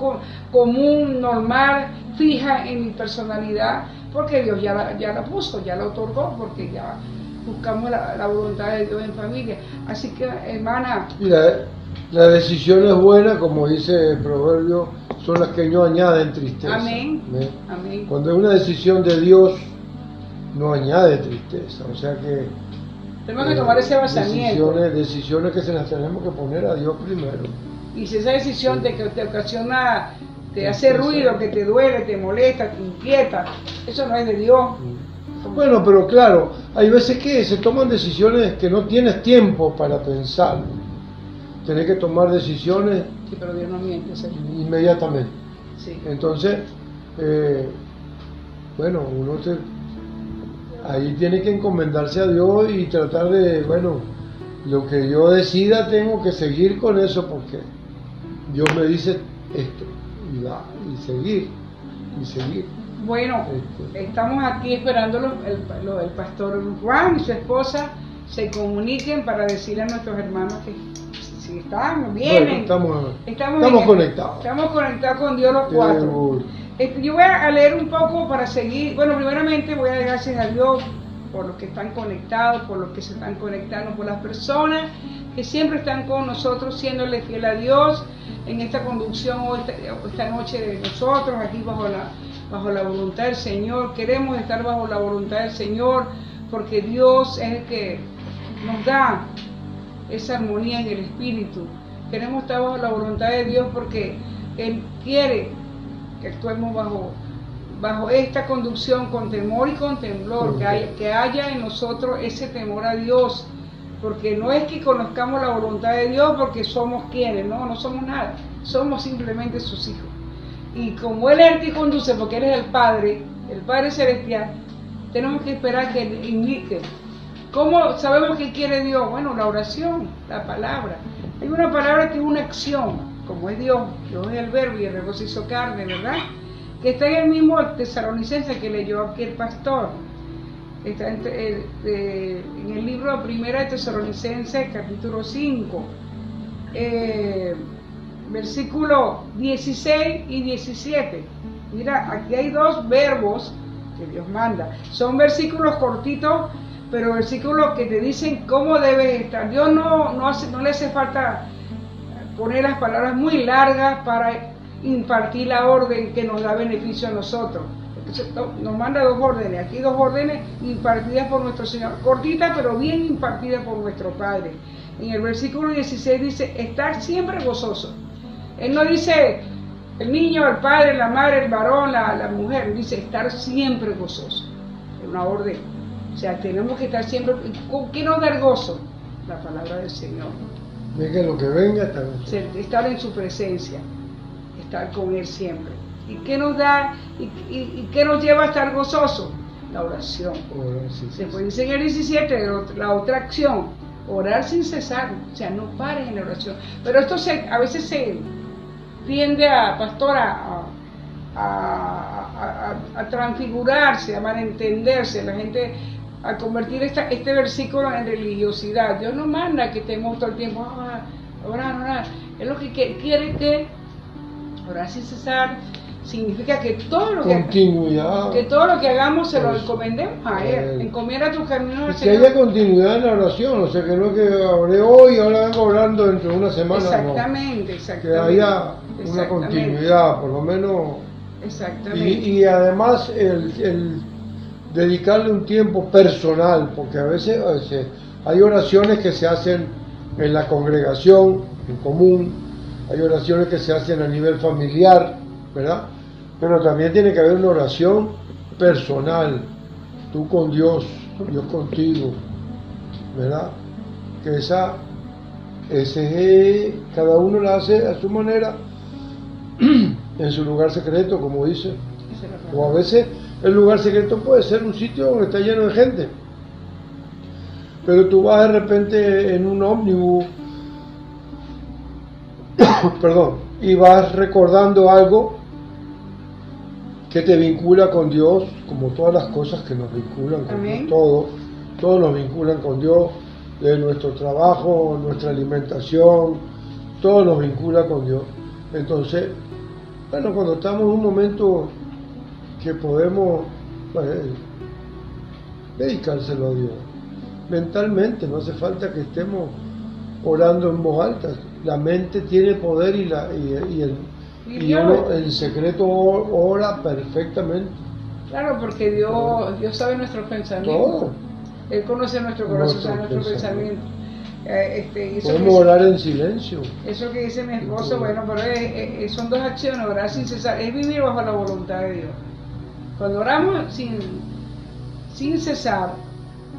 S2: común, normal, fija en mi personalidad, porque Dios ya la puso, ya la otorgó, porque ya buscamos la voluntad de Dios en familia. Así que, hermana...
S1: Mira, las decisiones buenas, como dice el proverbio, son las que no añaden tristeza.
S2: Amén. Amén.
S1: Cuando es una decisión de Dios, no añade tristeza. O sea que
S2: tenemos que tomar ese basamiento.
S1: Decisiones que se las tenemos que poner a Dios primero.
S2: Y si esa decisión te ocasiona, te hace ruido, que te duele, te molesta, te inquieta, eso no es de Dios.
S1: Bueno, pero claro, hay veces que se toman decisiones que no tienes tiempo para pensar. Tenés que tomar decisiones.
S2: Sí, pero Dios no miente, ¿sí?
S1: Inmediatamente.
S2: Sí.
S1: Entonces, bueno, ahí tiene que encomendarse a Dios y tratar de, bueno, lo que yo decida tengo que seguir con eso, porque Dios me dice esto, y seguir.
S2: Bueno, estamos aquí esperando el pastor Juan y su esposa se comuniquen para decirle a nuestros hermanos que si están, vienen.
S1: Bueno, estamos conectados.
S2: Estamos conectados con Dios los cuatro. Yo voy a leer un poco para seguir. Bueno, primeramente voy a dar gracias a Dios por los que están conectados, por los que se están conectando, por las personas que siempre están con nosotros, siéndole fiel a Dios en esta conducción esta noche de nosotros, aquí bajo la voluntad del Señor. Queremos estar bajo la voluntad del Señor, porque Dios es el que nos da esa armonía en el espíritu. Queremos estar bajo la voluntad de Dios porque Él quiere que actuemos bajo esta conducción con temor y con temblor, que haya en nosotros ese temor a Dios, porque no es que conozcamos la voluntad de Dios porque somos quienes, no somos nada, somos simplemente sus hijos. Y como Él es el que conduce, porque Él es el Padre Celestial, tenemos que esperar que Él indique. ¿Cómo sabemos qué quiere Dios? Bueno, la oración, la palabra. Hay una palabra que es una acción, como es Dios es el verbo y el verbo se hizo carne, ¿verdad? Que está en el mismo Tesalonicenses que leyó aquí el pastor. Está en el libro Primera de Tesalonicenses, capítulo 5, versículo 16 y 17. Mira, aquí hay dos verbos que Dios manda. Son versículos cortitos, pero versículos que te dicen cómo debes estar. Dios no le hace falta poner las palabras muy largas para impartir la orden que nos da beneficio a nosotros. Entonces, nos manda dos órdenes, aquí dos órdenes impartidas por nuestro Señor, cortitas pero bien impartidas por nuestro Padre. En el versículo 16 dice, estar siempre gozoso. Él no dice el niño, el padre, la madre, el varón, la mujer, dice estar siempre gozoso. Es una orden. O sea, tenemos que estar siempre. ¿Con qué nos da el gozo? La palabra del Señor.
S1: Venga lo que venga,
S2: estar en su presencia, estar con Él siempre. ¿Y qué nos da? ¿Y qué nos lleva a estar gozosos? La oración. Después dice en el 17, la otra acción, orar sin cesar, o sea, no pares en la oración. Pero esto a veces se tiende a transfigurarse, a malentenderse, la gente a convertir este versículo en religiosidad. Dios nos manda que estemos todo el tiempo orar. Es lo que quiere, que orar sin cesar, significa que todo lo
S1: continuidad.
S2: todo lo que hagamos se lo
S1: Eso.
S2: encomendemos a Él. Encomienda tus caminos al
S1: Que
S2: Señor.
S1: haya continuidad en la oración, o sea, que no es que oré hoy y ahora vengo orando dentro de una semana.
S2: Exactamente,
S1: No.
S2: exactamente.
S1: Que haya una
S2: Exactamente.
S1: continuidad, por lo menos.
S2: Exactamente.
S1: Y además el dedicarle un tiempo personal, porque a veces hay oraciones que se hacen en la congregación, en común, hay oraciones que se hacen a nivel familiar, ¿verdad? Pero también tiene que haber una oración personal, tú con Dios, Dios contigo, ¿verdad? Que cada uno la hace a su manera, en su lugar secreto, como dice. O a veces el lugar secreto puede ser un sitio donde está lleno de gente, pero tú vas de repente en un ómnibus, perdón, y vas recordando algo que te vincula con Dios, como todas las cosas que nos vinculan con
S2: Amén.
S1: Dios, todos nos vinculan con Dios, de nuestro trabajo, nuestra alimentación, todo nos vincula con Dios. Entonces, bueno, cuando estamos en un momento que podemos dedicárselo a Dios, mentalmente, no hace falta que estemos orando en voz alta, la mente tiene poder y uno en secreto ora perfectamente.
S2: Claro, porque Dios sabe nuestros pensamientos.
S1: Todo.
S2: Él conoce nuestro corazón, sabe nuestros pensamientos.
S1: Podemos orar en silencio.
S2: Eso que dice mi esposo, bueno, pero son dos acciones: orar sin cesar, es vivir bajo la voluntad de Dios. Cuando oramos sin cesar,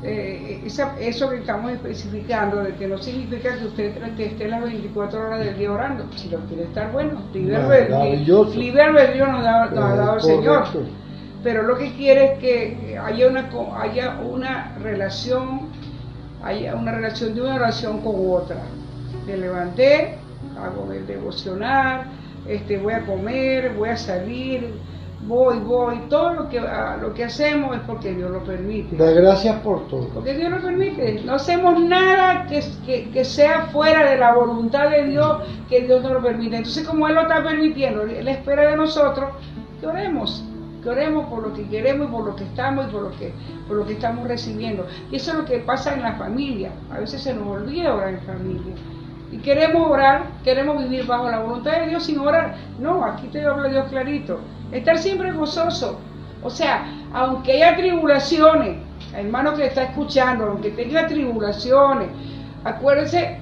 S2: eso que estamos especificando, de que no significa que usted esté las 24 horas del día orando. Si lo quiere estar, bueno, libre albedrío nos ha dado el Señor. Pero lo que quiere es que haya una relación de una oración con otra. Me levanté, hago el devocional, voy a comer, voy a salir, voy, todo lo que hacemos es porque Dios lo permite.
S1: Da gracias por todo.
S2: Porque Dios lo permite. No hacemos nada que sea fuera de la voluntad de Dios, que Dios no lo permite. Entonces, como Él lo está permitiendo, Él espera de nosotros que oremos por lo que queremos y por lo que estamos y por lo que estamos recibiendo. Y eso es lo que pasa en la familia. A veces se nos olvida orar en familia. Y queremos orar, queremos vivir bajo la voluntad de Dios sin orar. No, aquí te habla Dios clarito. Estar siempre gozoso. O sea, aunque haya tribulaciones, hermano que está escuchando, aunque tenga tribulaciones, acuérdense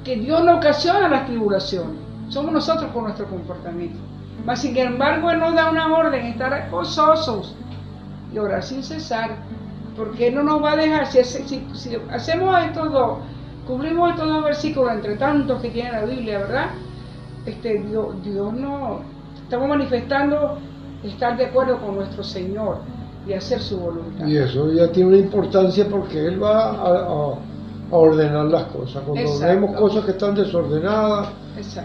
S2: que Dios no ocasiona las tribulaciones. Somos nosotros con nuestro comportamiento. Mas sin embargo, Él nos da una orden, estar gozosos y orar sin cesar, porque Él no nos va a dejar. Si hacemos estos dos, cubrimos estos dos versículos entre tantos que tiene la Biblia, ¿verdad? Dios no, estamos manifestando estar de acuerdo con nuestro Señor y hacer su voluntad.
S1: Y eso ya tiene una importancia porque Él va a ordenar las cosas. Cuando vemos cosas que están desordenadas,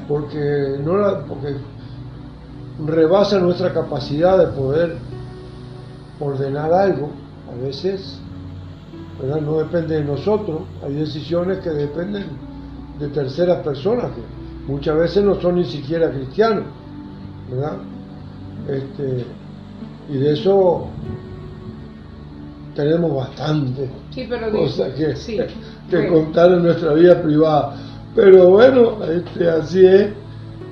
S1: porque rebasa nuestra capacidad de poder ordenar algo, a veces, ¿verdad? No depende de nosotros, hay decisiones que dependen de terceras personas, que muchas veces no son ni siquiera cristianos, ¿verdad? Y de eso tenemos bastante cosas que contar en nuestra vida privada, pero bueno, así es,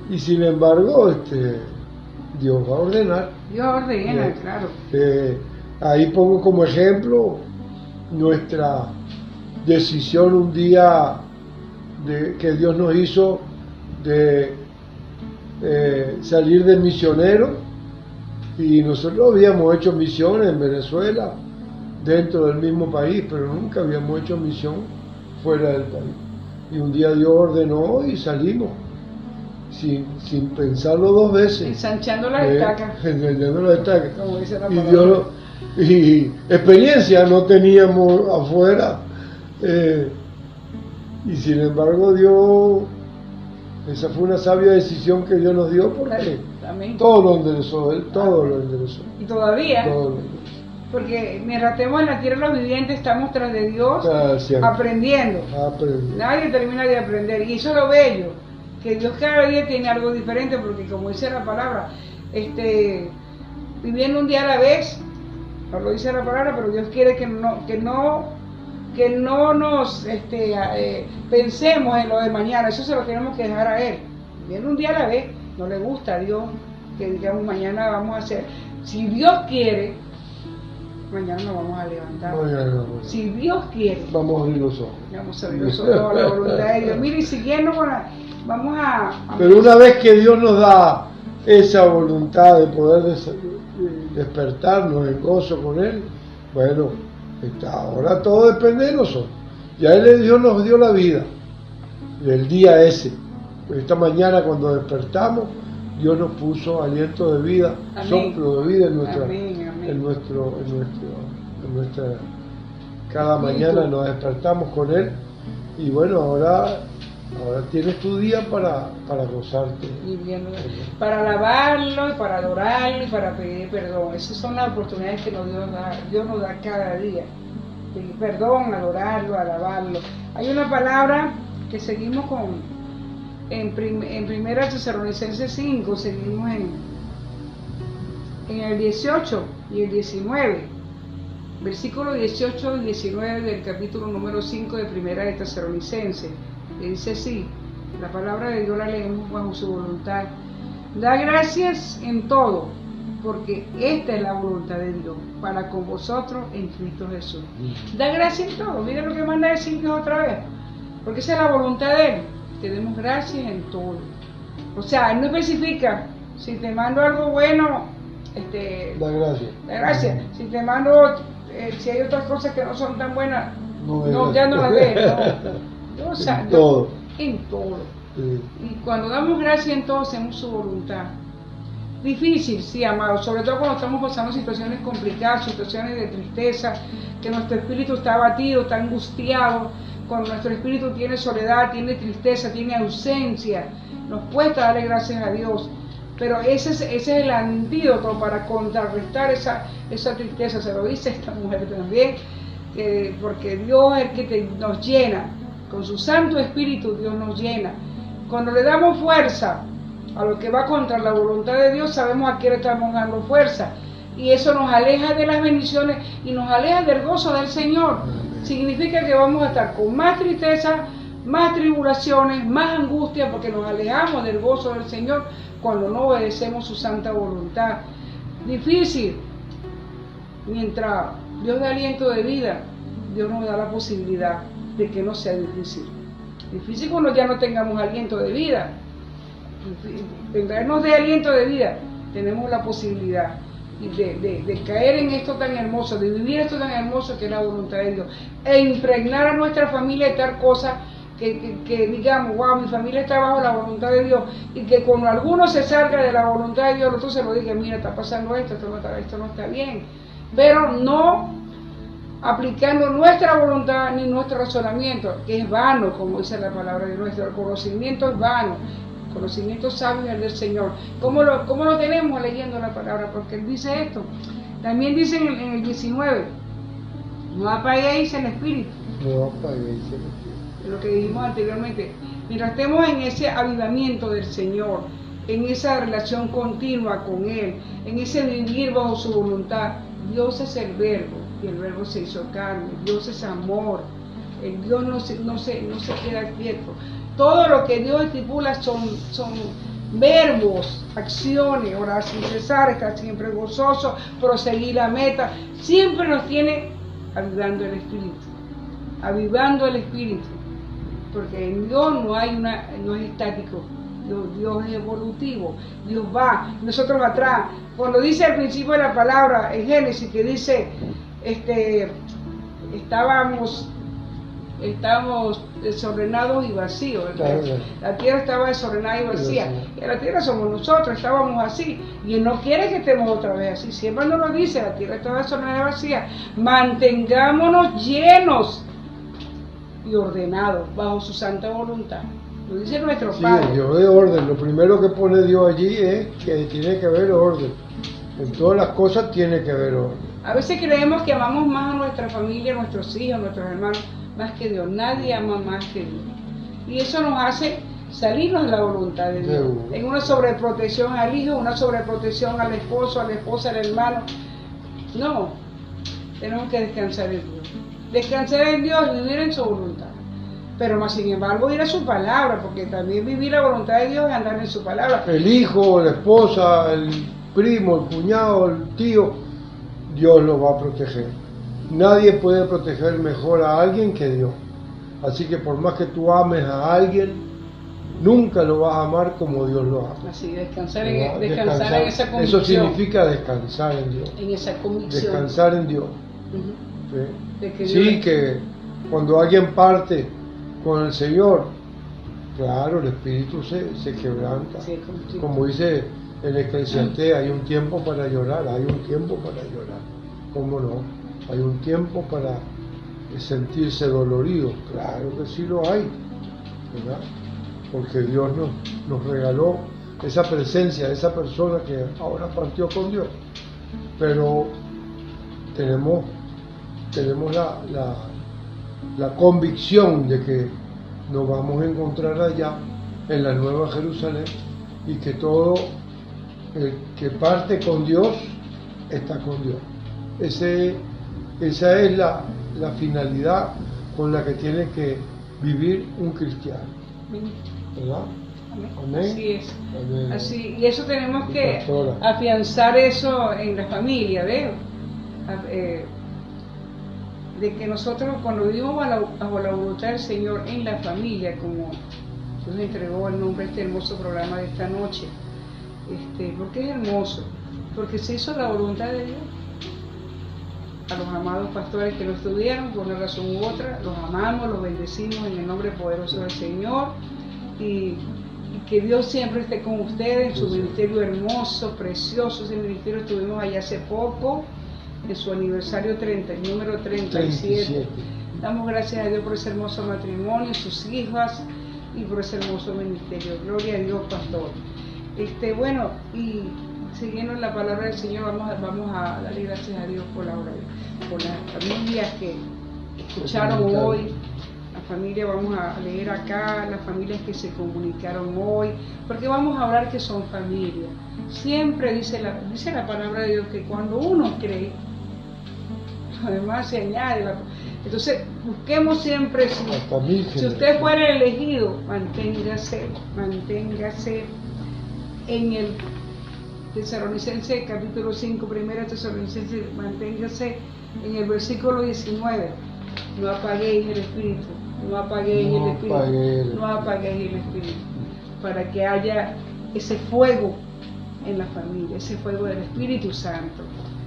S1: y sin embargo, Dios va a ordenar.
S2: Dios ordena, claro.
S1: Ahí pongo como ejemplo nuestra decisión un día que Dios nos hizo de salir de misionero, y nosotros habíamos hecho misiones en Venezuela, dentro del mismo país, pero nunca habíamos hecho misión fuera del país. Y un día Dios ordenó y salimos. Sin pensarlo dos veces.
S2: Ensanchando las estacas.
S1: Ensanchando las estacas.
S2: Como dice la
S1: palabra. Y experiencia no teníamos afuera. Y sin embargo Dios, esa fue una sabia decisión que Dios nos dio, porque todo lo enderezó, Él todo lo enderezó.
S2: Y todavía. Porque mientras estemos en la tierra de los vivientes, estamos tras de Dios, aprendiendo. Nadie termina de aprender. Y eso es lo bello, que Dios cada día tiene algo diferente, porque como dice la palabra, viviendo un día a la vez, no lo dice la palabra, pero Dios quiere que no nos pensemos en lo de mañana, eso se lo tenemos que dejar a Él. Viviendo un día a la vez, no le gusta a Dios que digamos mañana vamos a hacer. Si Dios quiere, mañana nos vamos a levantar.
S1: No.
S2: Si Dios quiere,
S1: vamos a abrir los ojos.
S2: Vamos a abrir los ojos a la voluntad de Dios. Mire, y siguiendo con vamos a...
S1: Pero una vez que Dios nos da esa voluntad de poder despertarnos en gozo con Él, bueno, ahora todo depende de nosotros. Ya Dios nos dio la vida del día ese. Esta mañana cuando despertamos, Dios nos puso aliento de vida, amén, soplo de vida en nuestra, amén. En nuestra, cada mañana nos despertamos con Él y bueno, ahora tienes tu día para gozarte.
S2: Para alabarlo, para adorarlo y para pedir perdón. Esas son las oportunidades que Dios nos da cada día. Pedir perdón, adorarlo, alabarlo. Hay una palabra que seguimos en 1 Tesalonicenses 5, seguimos en el 18 y el 19, versículo 18 y 19 del capítulo número 5 de 1 Tesalonicenses, que dice así, la palabra de Dios la leemos bajo su voluntad. Da gracias en todo, porque esta es la voluntad de Dios, para con vosotros en Cristo Jesús. Da gracias en todo, mira lo que manda a decir Dios otra vez, porque esa es la voluntad de Él, que demos gracias en todo. O sea, Él no especifica, si te mando algo bueno,
S1: da gracias.
S2: Da gracias. Si te mando, si hay otras cosas que no son tan buenas, ya no las ves. No. O sea,
S1: en todo.
S2: En todo. Sí. Y cuando damos gracias en todo, hacemos su voluntad. Difícil, sí, amado, sobre todo cuando estamos pasando situaciones complicadas, situaciones de tristeza, que nuestro espíritu está abatido, está angustiado, cuando nuestro espíritu tiene soledad, tiene tristeza, tiene ausencia, nos cuesta darle gracias a Dios. Pero ese es el antídoto para contrarrestar esa tristeza, se lo dice esta mujer también, porque Dios es el que nos llena, con su Santo Espíritu Dios nos llena. Cuando le damos fuerza a lo que va contra la voluntad de Dios, sabemos a quién le estamos dando fuerza, y eso nos aleja de las bendiciones y nos aleja del gozo del Señor. Significa que vamos a estar con más tristeza, más tribulaciones, más angustia, porque nos alejamos del gozo del Señor cuando no obedecemos su santa voluntad. Difícil. Mientras Dios da aliento de vida, Dios nos da la posibilidad de que no sea difícil. Difícil cuando ya no tengamos aliento de vida. Mientras nos dé aliento de vida, tenemos la posibilidad de caer en esto tan hermoso, de vivir esto tan hermoso que es la voluntad de Dios, e impregnar a nuestra familia de tal cosa que digamos, wow, mi familia está bajo la voluntad de Dios, y que cuando alguno se salga de la voluntad de Dios, nosotros se lo diga, mira, está pasando esto no está bien, pero no aplicando nuestra voluntad ni nuestro razonamiento, que es vano, como dice la palabra de nuestro conocimiento es vano. Conocimiento sabio es el del Señor. ¿Cómo lo tenemos? Leyendo la palabra, porque Él dice esto. También dice en el 19, no apaguéis el espíritu.
S1: No apaguéis el espíritu.
S2: Lo que dijimos anteriormente. Mientras estemos en ese avivamiento del Señor, en esa relación continua con Él, en ese vivir bajo su voluntad, Dios es el Verbo, y el Verbo se hizo carne. Dios es amor. El Dios no se queda quieto. Todo lo que Dios estipula son verbos, acciones, orar sin cesar, estar siempre gozoso, proseguir la meta. Siempre nos tiene avivando el espíritu, porque en Dios no es estático, Dios es evolutivo, Dios va, nosotros atrás. Cuando dice al principio de la palabra en Génesis, que dice, estábamos desordenados y vacíos. Claro. La tierra estaba desordenada y vacía. Y la tierra somos nosotros, estábamos así. Y Él no quiere que estemos otra vez así. Siempre nos lo dice, la tierra estaba desordenada y vacía. Mantengámonos llenos y ordenados bajo su santa voluntad. Lo dice nuestro Padre.
S1: Sí, Dios de orden. Lo primero que pone Dios allí es que tiene que haber orden. En todas las cosas tiene que haber orden.
S2: A veces creemos que amamos más a nuestra familia, a nuestros hijos, a nuestros hermanos, más que Dios. Nadie ama más que Dios. Y eso nos hace salirnos de la voluntad de Dios. En una sobreprotección al hijo, una sobreprotección al esposo, a la esposa, al hermano. No, tenemos que descansar en Dios. Descansar en Dios y vivir en su voluntad. Pero más sin embargo ir a su palabra, porque también vivir la voluntad de Dios es andar en su palabra.
S1: El hijo, la esposa, el primo, el cuñado, el tío, Dios lo va a proteger. Nadie puede proteger mejor a alguien que Dios. Así que por más que tú ames a alguien, nunca lo vas a amar como Dios lo ama.
S2: Así, descansar en esa convicción.
S1: Eso significa descansar en Dios.
S2: En esa convicción.
S1: Descansar en Dios.
S2: ¿Sí?
S1: Sí, que cuando alguien parte con el Señor, claro, el espíritu se quebranta. Sí, como dice el Eclesiastés, hay un tiempo para llorar, hay un tiempo para llorar. ¿Cómo no? Hay un tiempo para sentirse dolorido, claro que sí lo hay, ¿verdad? Porque Dios nos regaló esa presencia, esa persona que ahora partió con Dios. Pero tenemos la convicción de que nos vamos a encontrar allá en la Nueva Jerusalén y que todo el que parte con Dios está con Dios. Esa es la finalidad con la que tiene que vivir un cristiano, ¿verdad?
S2: Amén. Así es. Amén. Así, y eso tenemos que afianzar eso en la familia, ¿veo? De que nosotros cuando vivimos bajo la voluntad del Señor en la familia, como Dios entregó el nombre a este hermoso programa de esta noche, porque es hermoso, porque se hizo la voluntad de Dios. A los amados pastores que lo estudiaron por una razón u otra, los amamos, los bendecimos en el nombre poderoso del Señor, y que Dios siempre esté con ustedes en su ministerio hermoso, precioso. Ese ministerio estuvimos allá hace poco en su aniversario número 37. Damos gracias a Dios por ese hermoso matrimonio, sus hijas, y por ese hermoso ministerio. Gloria a Dios, pastor. Bueno, y siguiendo la palabra del Señor, vamos a darle gracias a Dios por las familias que escucharon hoy. La familia, vamos a leer acá las familias que se comunicaron hoy, porque vamos a hablar que son familias. Siempre dice la palabra de Dios que cuando uno cree, además se añade. Entonces, busquemos siempre, si usted fuera elegido, manténgase en el Tesalonicenses capítulo 5, primera Tesalonicenses, manténgase en el versículo 19. No apaguéis el espíritu, no apaguéis el espíritu, para que haya ese fuego en la familia, ese fuego del Espíritu Santo.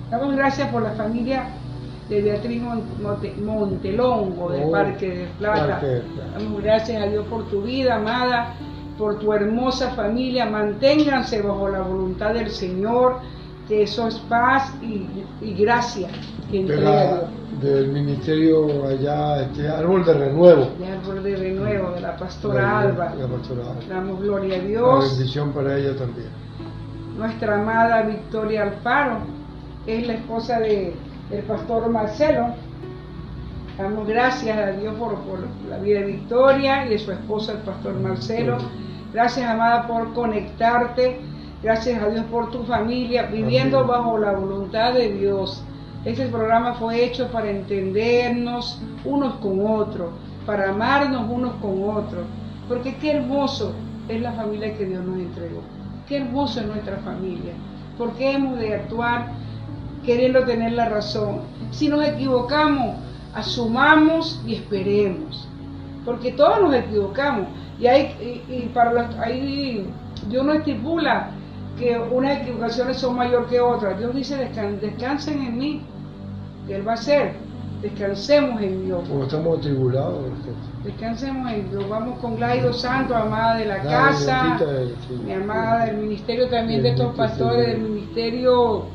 S2: Damos gracias por la familia de Beatriz Montelongo de Parque de Plata. Damos gracias a Dios por tu vida, amada, por tu hermosa familia. Manténganse bajo la voluntad del Señor, que eso es paz y gracia que entrega
S1: del ministerio allá, Árbol de Renuevo.
S2: Árbol de Renuevo, de la pastora Alba. Damos gloria a Dios.
S1: La bendición para ella también.
S2: Nuestra amada Victoria Alfaro es la esposa del pastor Marcelo. Damos gracias a Dios por la vida de Victoria y de su esposa, el pastor Marcelo. Gracias, amada, por conectarte. Gracias a Dios por tu familia, viviendo bajo la voluntad de Dios. Este programa fue hecho para entendernos unos con otros, para amarnos unos con otros. Porque qué hermoso es la familia que Dios nos entregó. Qué hermoso es nuestra familia. ¿Por qué hemos de actuar queriendo tener la razón? Si nos equivocamos, asumamos y esperemos. Porque todos nos equivocamos. Ahí Dios no estipula que unas equivocaciones son mayor que otras. Dios dice, descansen en mí, que Él va a hacer. Descansemos en Dios.
S1: Como estamos atribulados.
S2: Descansemos en Dios. Vamos con Glaido Santos, amada de la casa, mi amada del ministerio también de estos pastores, del ministerio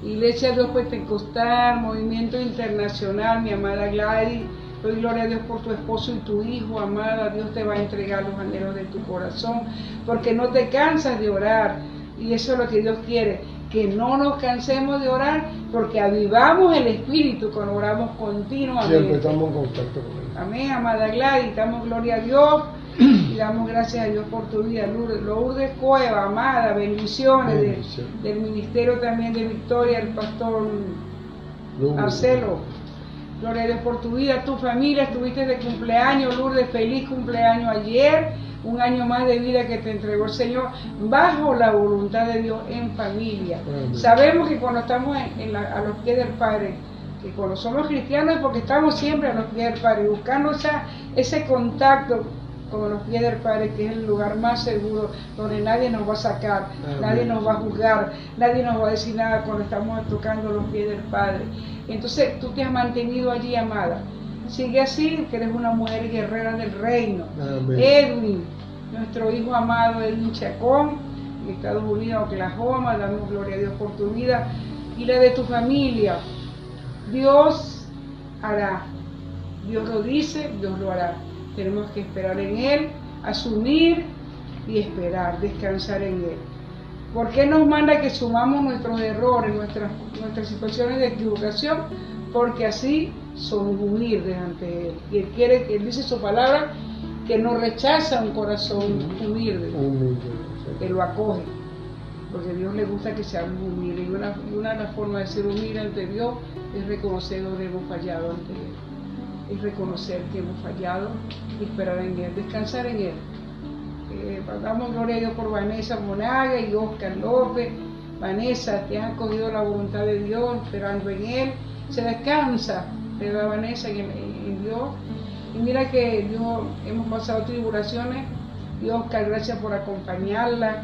S2: Iglesia Dios Pentecostal, Movimiento Internacional, mi amada Gladys. Doy gloria a Dios por tu esposo y tu hijo, amada. Dios te va a entregar los anhelos de tu corazón, porque no te cansas de orar. Y eso es lo que Dios quiere, que no nos cansemos de orar, porque avivamos el espíritu cuando oramos continuamente.
S1: Siempre estamos en contacto con Él.
S2: Amén, amada Gladys. Damos gloria a Dios Y damos gracias a Dios por tu vida, Lourdes Cueva, amada, bendiciones del ministerio también de Victoria, el pastor Marcelo. Gloria a Dios por tu vida, tu familia, estuviste de cumpleaños, Lourdes, feliz cumpleaños ayer, un año más de vida que te entregó el Señor, bajo la voluntad de Dios en familia. Amén. Sabemos que cuando estamos a los pies del Padre, que cuando somos cristianos es porque estamos siempre a los pies del Padre, buscando ese contacto con los pies del Padre, que es el lugar más seguro, donde nadie nos va a sacar, amén, nadie nos va a juzgar, nadie nos va a decir nada cuando estamos tocando los pies del Padre. Entonces tú te has mantenido allí, amada. Sigue así, que eres una mujer guerrera del reino. Amén. Edwin, nuestro hijo amado Edwin Chacón, en Estados Unidos, Oklahoma, damos gloria a Dios por tu vida y la de tu familia. Dios hará, Dios lo dice, Dios lo hará. Tenemos que esperar en Él, asumir y esperar, descansar en Él. ¿Por qué nos manda que sumamos nuestros errores, nuestras situaciones de equivocación? Porque así somos humildes ante Él. Y Él dice su palabra, que no rechaza un corazón humilde, que lo acoge. Porque a Dios le gusta que seamos humildes. Y una de las formas de ser humilde ante Dios es reconocer donde hemos fallado ante Él. Es reconocer que hemos fallado y esperar en Él, descansar en Él. Damos gloria a Dios por Vanessa Monaga y Oscar López. Vanessa, te has acogido la voluntad de Dios, esperando en Él. Se descansa, ¿verdad, Vanessa, en Dios? Y mira que Dios, hemos pasado tribulaciones. Y Oscar, gracias por acompañarla.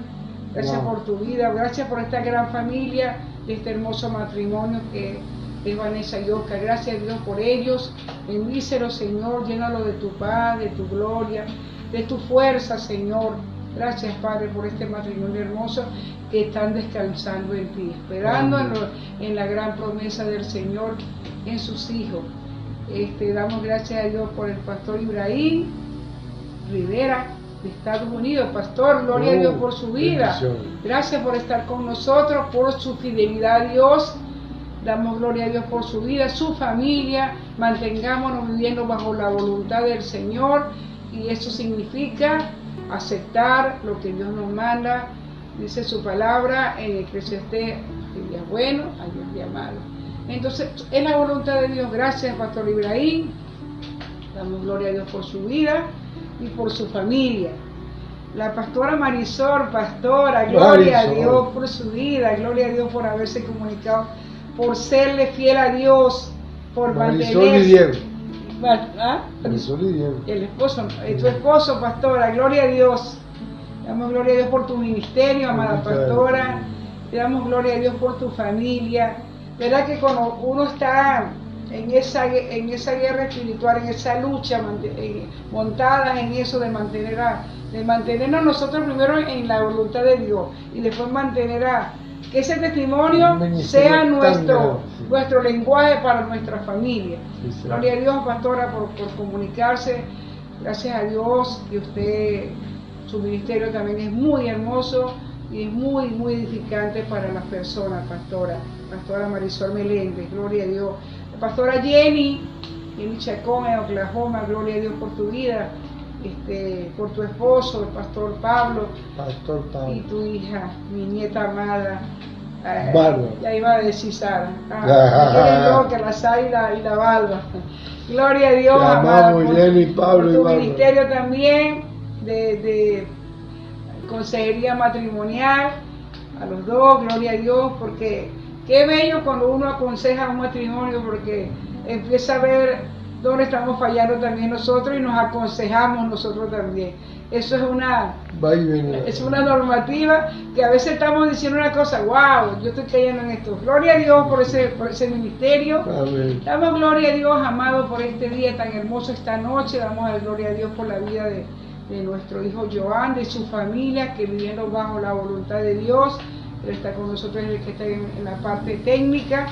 S2: Gracias por tu vida. Gracias por esta gran familia, de este hermoso matrimonio que es Vanessa y Oscar. Gracias a Dios por ellos. Bendícelos, Señor, llénalo de tu paz, de tu gloria, de tu fuerza, Señor. Gracias, Padre, por este matrimonio hermoso que están descansando en ti, esperando en la gran promesa del Señor en sus hijos. Damos gracias a Dios por el pastor Ibrahim Rivera de Estados Unidos. Pastor, gloria a Dios por su vida. Gracias por estar con nosotros, por su fidelidad a Dios. Damos gloria a Dios por su vida, su familia. Mantengámonos viviendo bajo la voluntad del Señor, y eso significa aceptar lo que Dios nos manda. Dice su palabra en Eclesiastés: hay días buenos, hay días malos. Entonces, es la voluntad de Dios. Gracias, Pastor Ibrahim. Damos gloria a Dios por su vida y por su familia. La pastora Marisol, pastora, gloria a Dios por su vida, gloria a Dios por haberse comunicado, por serle fiel a Dios, por mantenerse.
S1: Marisol y Diego.
S2: El esposo, tu esposo, pastora, gloria a Dios. Damos gloria a Dios por tu ministerio, amada pastora. Te damos gloria a Dios por tu familia. ¿Verdad que cuando uno está en esa guerra espiritual, en esa lucha, montadas en eso de mantenernos nosotros primero en la voluntad de Dios y después que ese testimonio sea nuestro lenguaje para nuestra familia? Sí, gloria a Dios, pastora, por comunicarse. Gracias a Dios, que su ministerio también es muy hermoso y es muy, muy edificante para las personas, pastora Marisol Meléndez, gloria a Dios. La pastora Jenny Chacón en Oklahoma, gloria a Dios por tu vida, por tu esposo, el pastor Pablo, y tu hija, mi nieta amada, ya iba a decir Sara, que la Sara y la Balba. Gloria a Dios, amada, por tu ministerio también de consejería matrimonial, a los dos, gloria a Dios, porque qué bello cuando uno aconseja un matrimonio, porque empieza a ver dónde estamos fallando también nosotros y nos aconsejamos nosotros también. Eso es una normativa que a veces estamos diciendo una cosa, wow, yo estoy cayendo en esto. Gloria a Dios por ese ministerio. Amén. Damos gloria a Dios, amado, por este día tan hermoso, esta noche. Damos gloria a Dios por la vida de nuestro hijo Joan, de su familia, que viviendo bajo la voluntad de Dios. Él está con nosotros, el que está en la parte técnica,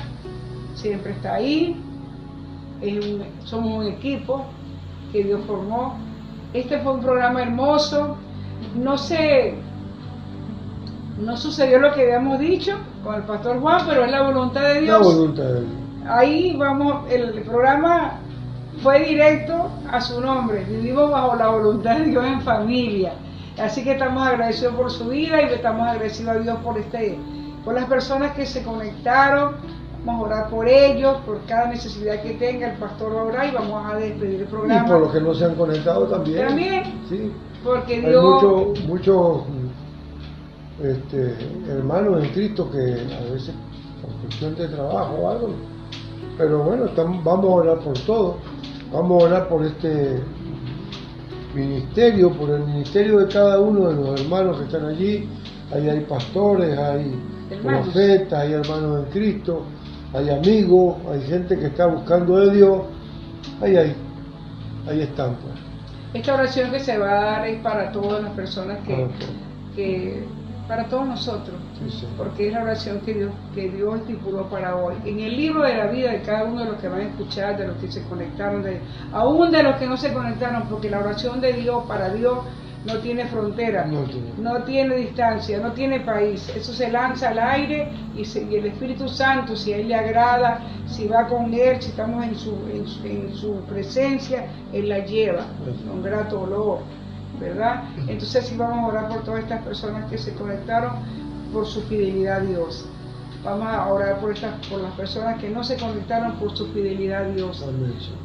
S2: siempre está ahí. Somos un equipo que Dios formó. Este fue un programa hermoso. No sucedió lo que habíamos dicho con el pastor Juan, pero es la voluntad de Dios.
S1: La voluntad de Dios.
S2: Ahí vamos, el programa fue directo a su nombre. Vivimos bajo la voluntad de Dios en familia. Así que estamos agradecidos por su vida y estamos agradecidos a Dios por las personas que se conectaron. Vamos a orar por ellos, por cada necesidad que tenga. El pastor va a orar y vamos a despedir el programa.
S1: Y por los que no se han conectado también.
S2: También,
S1: sí.
S2: Porque Dios...
S1: Hay muchos hermanos en Cristo que a veces por cuestión de trabajo o algo, pero bueno, vamos a orar por todo. Vamos a orar por este ministerio, por el ministerio de cada uno de los hermanos que están allí. Ahí hay pastores, hay profetas, hay hermanos en Cristo, hay amigos, hay gente que está buscando de Dios. Ahí están pues.
S2: Esta oración que se va a dar es para todas las personas para todos nosotros, sí. Porque es la oración que Dios estipuló para hoy. En el libro de la vida de cada uno de los que van a escuchar, de los que se conectaron, aún de los que no se conectaron, porque la oración de Dios para Dios no tiene frontera, no tiene distancia, no tiene país. Eso se lanza al aire y el Espíritu Santo, si a Él le agrada, si va con Él, si estamos en su presencia, Él la lleva con grato olor, ¿verdad? Entonces sí vamos a orar por todas estas personas que se conectaron por su fidelidad a Dios. Vamos a orar por las personas que no se conectaron por su fidelidad a Dios.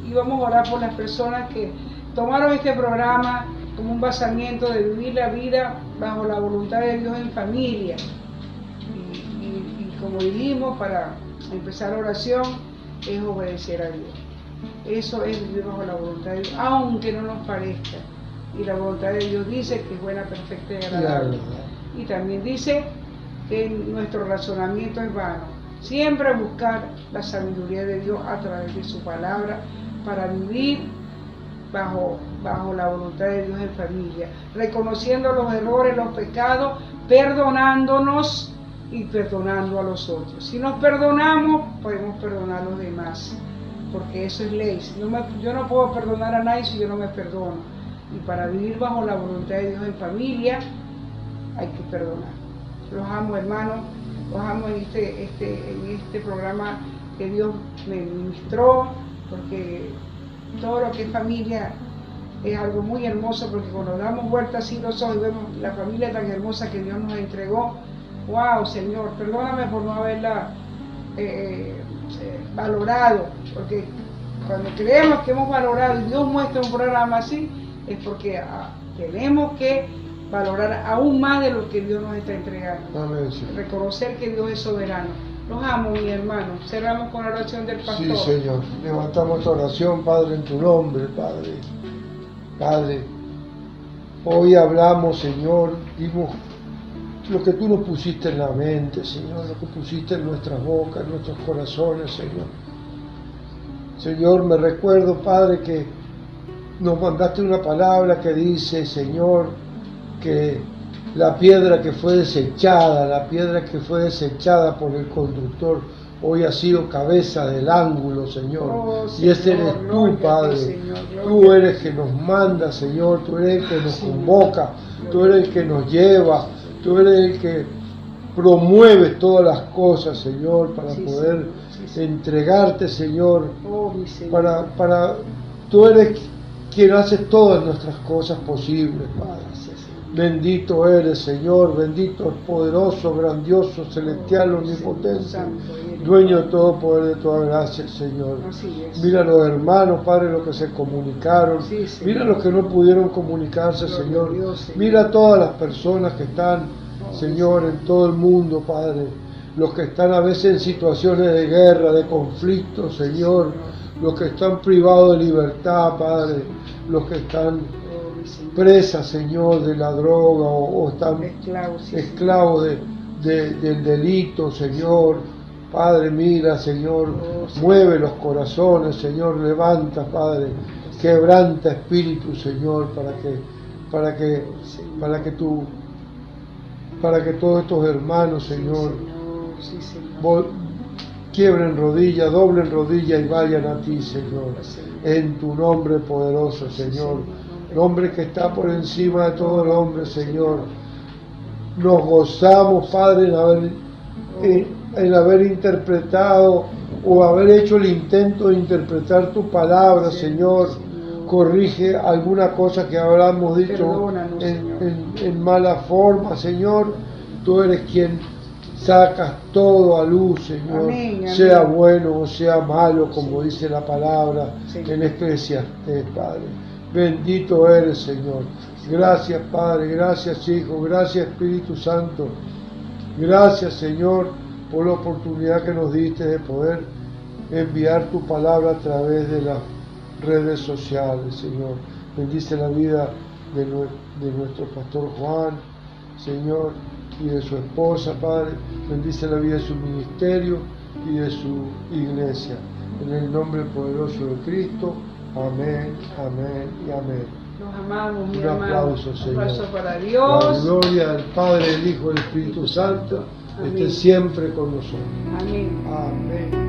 S2: Y vamos a orar por las personas que tomaron este programa como un basamiento de vivir la vida bajo la voluntad de Dios en familia. Y como dijimos, para empezar la oración, es obedecer a Dios. Eso es vivir bajo la voluntad de Dios, aunque no nos parezca. Y la voluntad de Dios dice que es buena, perfecta y agradable. Y también dice que nuestro razonamiento es vano. Siempre buscar la sabiduría de Dios a través de su palabra para vivir bajo la voluntad de Dios en familia, reconociendo los errores, los pecados, perdonándonos y perdonando a los otros. Si nos perdonamos, podemos perdonar a los demás, porque eso es ley. Yo no puedo perdonar a nadie si yo no me perdono. Y para vivir bajo la voluntad de Dios en familia, hay que perdonar. Los amo, hermanos, los amo en este programa que Dios me ministró, porque todo lo que es familia es algo muy hermoso, porque cuando damos vuelta así los ojos y vemos la familia tan hermosa que Dios nos entregó, wow, Señor, perdóname por no haberla valorado, porque cuando creemos que hemos valorado y Dios muestra un programa así, es porque tenemos que valorar aún más de lo que Dios nos está entregando.
S1: Amén, sí.
S2: Reconocer que Dios es soberano. Los amo, mi hermano. Cerramos con la oración del pastor.
S1: Sí, Señor. Levantamos esta oración, Padre, en tu nombre, Padre. Padre, hoy hablamos, Señor, dimos lo que tú nos pusiste en la mente, Señor, lo que pusiste en nuestras bocas, en nuestros corazones, Señor. Señor, me recuerdo, Padre, que nos mandaste una palabra que dice, Señor, que la piedra que fue desechada por el constructor, hoy ha sido cabeza del ángulo, Señor.
S2: Oh,
S1: y ese eres tú, Padre.
S2: Señor,
S1: tú eres el que nos manda, Señor. Tú eres el que nos convoca. Tú eres el que nos lleva. Tú eres el que promueve todas las cosas, Señor, para poder entregarte, Señor.
S2: Oh, mi Señor.
S1: Tú eres quien hace todas nuestras cosas posibles, Padre. Bendito eres, Señor, bendito, poderoso, grandioso, celestial, omnipotente, dueño de todo poder, de toda gracia, Señor. Mira a los hermanos, Padre, los que se comunicaron. Mira a los que no pudieron comunicarse, Señor. Mira a todas las personas que están, Señor, en todo el mundo, Padre. Los que están a veces en situaciones de guerra, de conflicto, Señor. Los que están privados de libertad, Padre. Los que están presas, Señor, de la droga o están esclavos del delito, Señor. Padre, mira, Señor, mueve los corazones, Señor, levanta, Padre, quebranta espíritu, Señor, para que todos estos hermanos, Señor, quiebren rodillas, doblen rodillas y vayan a ti, Señor, en tu nombre poderoso, Señor. Nombre que está por encima de todo nombre, Señor. Nos gozamos, Padre, en haber interpretado o haber hecho el intento de interpretar tu palabra, Señor. Corrige alguna cosa que habramos dicho en mala forma, Señor. Tú eres quien sacas todo a luz, Señor.
S2: Amén,
S1: sea
S2: amén.
S1: bueno o sea malo, como dice la palabra en Eclesiastés, Padre. Bendito eres, Señor. Gracias, Padre. Gracias, Hijo. Gracias, Espíritu Santo. Gracias, Señor, por la oportunidad que nos diste de poder enviar tu palabra a través de las redes sociales, Señor. Bendice la vida de nuestro pastor Juan, Señor, y de su esposa, Padre. Bendice la vida de su ministerio y de su iglesia. En el nombre poderoso de Cristo. Amén, amén y amén.
S2: Los amamos, mi
S1: Un
S2: hermano.
S1: aplauso, Señor.
S2: Un aplauso para
S1: La
S2: Dios.
S1: gloria del Padre, del Hijo y del Espíritu Santo esté siempre con nosotros.
S2: Amén.
S1: Amén.